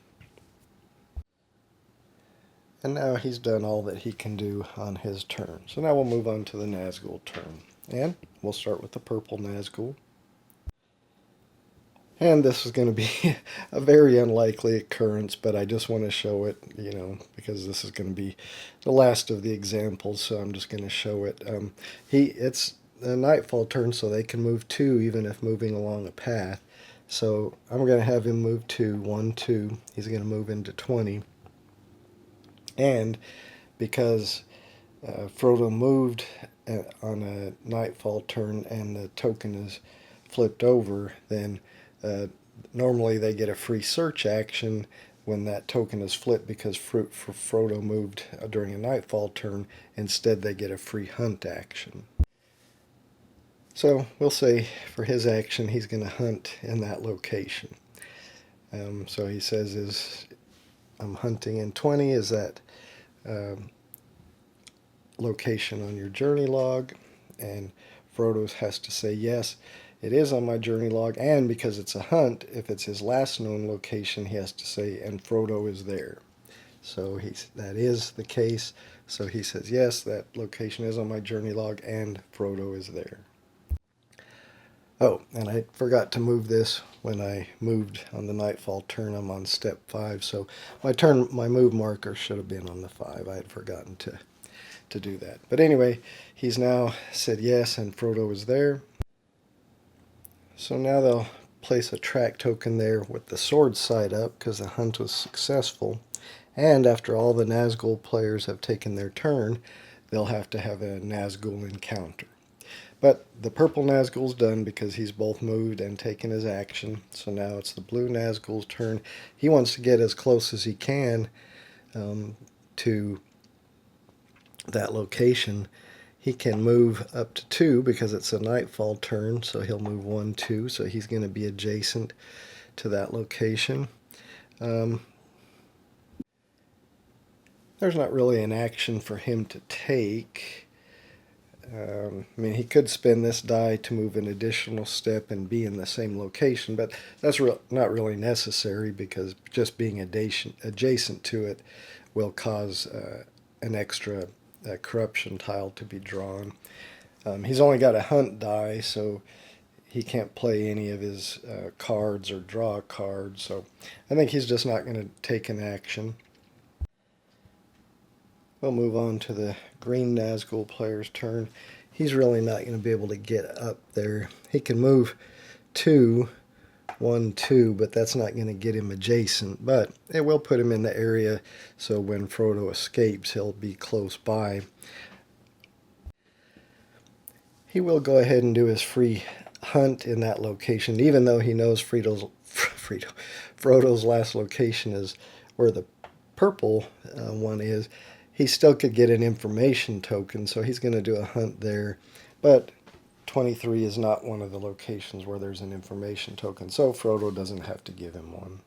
And now he's done all that he can do on his turn. So now we'll move on to the Nazgul turn. And we'll start with the purple Nazgul. And this is going to be a very unlikely occurrence, but I just want to show it, because this is going to be the last of the examples, so I'm just going to show it. It's a nightfall turn, so they can move 2 even if moving along a path. So I'm going to have him move 2, 1, 2. He's going to move into 20. And because Frodo moved on a nightfall turn and the token is flipped over, then normally they get a free search action when that token is flipped because Frodo moved during a nightfall turn. Instead, they get a free hunt action. So we'll say for his action, he's going to hunt in that location. So he says, I'm hunting in 20. Is that location on your journey log? And Frodo has to say yes. It is on my journey log, and because it's a hunt, if it's his last known location, he has to say, and Frodo is there. So that is the case. So he says, yes, that location is on my journey log, and Frodo is there. Oh, and I forgot to move this when I moved on the nightfall turn. I'm on step 5, so my move marker should have been on the 5. I had forgotten to do that. But anyway, he's now said yes, and Frodo is there. So now they'll place a track token there with the sword side up because the hunt was successful. And after all the Nazgul players have taken their turn, they'll have to have a Nazgul encounter. But the purple Nazgul's done because he's both moved and taken his action. So now it's the blue Nazgul's turn. He wants to get as close as he can to that location. He can move up to 2 because it's a nightfall turn, so he'll move 1, 2, so he's going to be adjacent to that location. There's not really an action for him to take. He could spend this die to move an additional step and be in the same location, but that's not really necessary because just being adjacent to it will cause an extra corruption tile to be drawn. He's only got a hunt die, so he can't play any of his cards or draw a card, so I think he's just not going to take an action. We'll move on to the green Nazgul player's turn. He's really not going to be able to get up there. He can move 2, 1, 2, but that's not going to get him adjacent. But it will put him in the area, so when Frodo escapes, he'll be close by. He will go ahead and do his free hunt in that location, even though he knows Frodo's last location is where the purple one is. He still could get an information token, so he's going to do a hunt there. But 23 is not one of the locations where there's an information token, so Frodo doesn't have to give him one.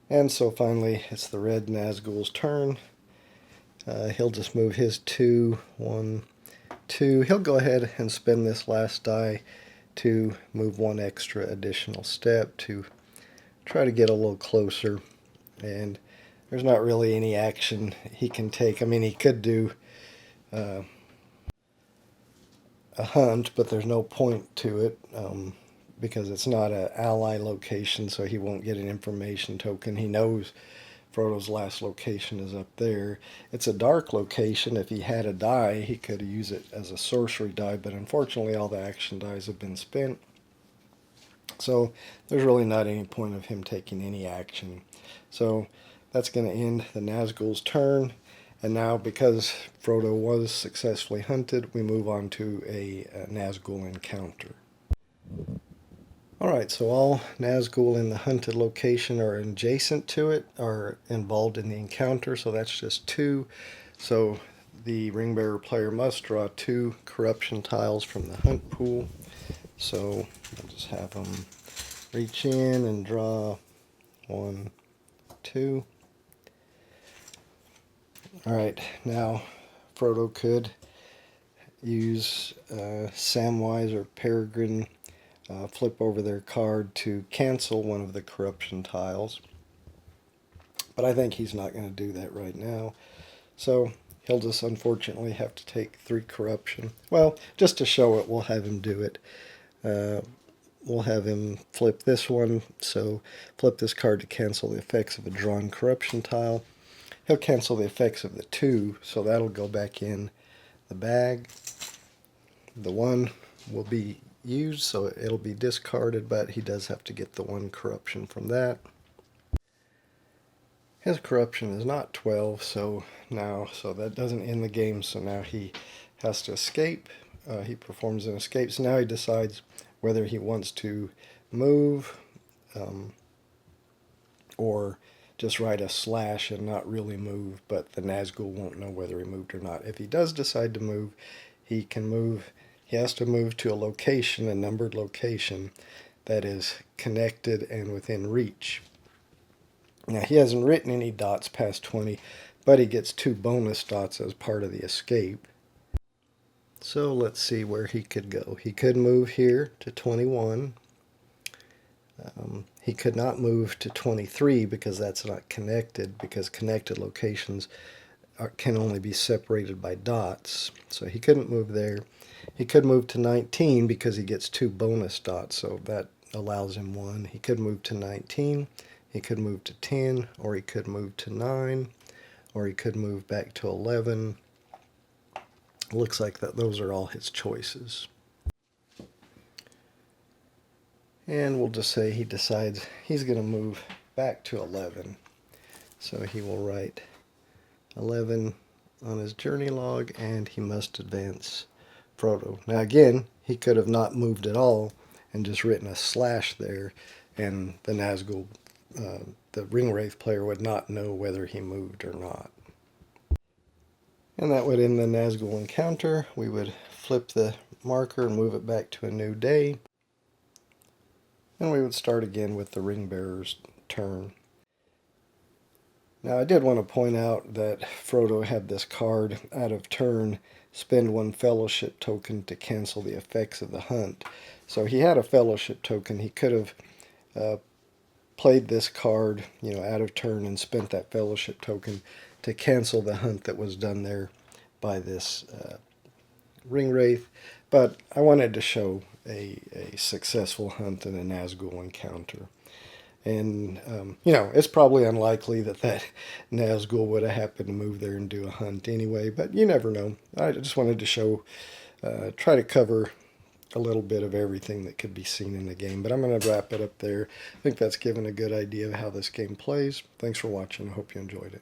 And so finally, it's the red Nazgul's turn. He'll just move his 2, 1, 2. He'll go ahead and spend this last die to move 1 extra additional step to try to get a little closer. And there's not really any action he can take. He could do a hunt, but there's no point to it because it's not an ally location, so he won't get an information token. He knows Frodo's last location is up there. It's a dark location. If he had a die, he could use it as a sorcery die, but unfortunately all the action dies have been spent. So there's really not any point of him taking any action. So that's going to end the Nazgul's turn. And now, because Frodo was successfully hunted, we move on to a Nazgul encounter. Alright, so all Nazgul in the hunted location or adjacent to it are involved in the encounter, so that's just 2. So the ring bearer player must draw 2 corruption tiles from the hunt pool. So I'll just have them reach in and draw 1, 2. Alright, now Frodo could use Samwise or Peregrine, flip over their card to cancel one of the corruption tiles. But I think he's not going to do that right now. So he'll just unfortunately have to take 3 corruption. Well, just to show it, we'll have him do it. We'll have him flip this one. So flip this card to cancel the effects of a drawn corruption tile. He'll cancel the effects of the 2, so that'll go back in the bag. The 1 will be used, so it'll be discarded, but he does have to get the 1 corruption from that. His corruption is not 12, so that doesn't end the game, so now he has to escape. He performs an escape, so now he decides whether he wants to move or just write a slash and not really move, but the Nazgul won't know whether he moved or not. If he does decide to move, he can move. He has to move to a location, a numbered location, that is connected and within reach. Now, he hasn't written any dots past 20, but he gets 2 bonus dots as part of the escape. So let's see where he could go. He could move here to 21. He could not move to 23 because that's not connected, because connected locations can only be separated by dots. So he couldn't move there. He could move to 19 because he gets 2 bonus dots, so that allows him 1. He could move to 19. He could move to 10, or he could move to 9, or he could move back to 11. Looks like those are all his choices. And we'll just say he decides he's going to move back to 11. So he will write 11 on his journey log, and he must advance Frodo. Now again, he could have not moved at all and just written a slash there, and the Nazgul, the Ringwraith player, would not know whether he moved or not. And that would end the Nazgul encounter. We would flip the marker and move it back to a new day. And we would start again with the ring bearer's turn. Now I did want to point out that Frodo had this card, out of turn, spend 1 fellowship token to cancel the effects of the hunt. So he had a fellowship token. He could have played this card, out of turn, and spent that fellowship token to cancel the hunt that was done there by this Ringwraith. But I wanted to show a successful hunt in a Nazgul encounter. And, it's probably unlikely that Nazgul would have happened to move there and do a hunt anyway, but you never know. I just wanted to show, try to cover a little bit of everything that could be seen in the game. But I'm going to wrap it up there. I think that's given a good idea of how this game plays. Thanks for watching. I hope you enjoyed it.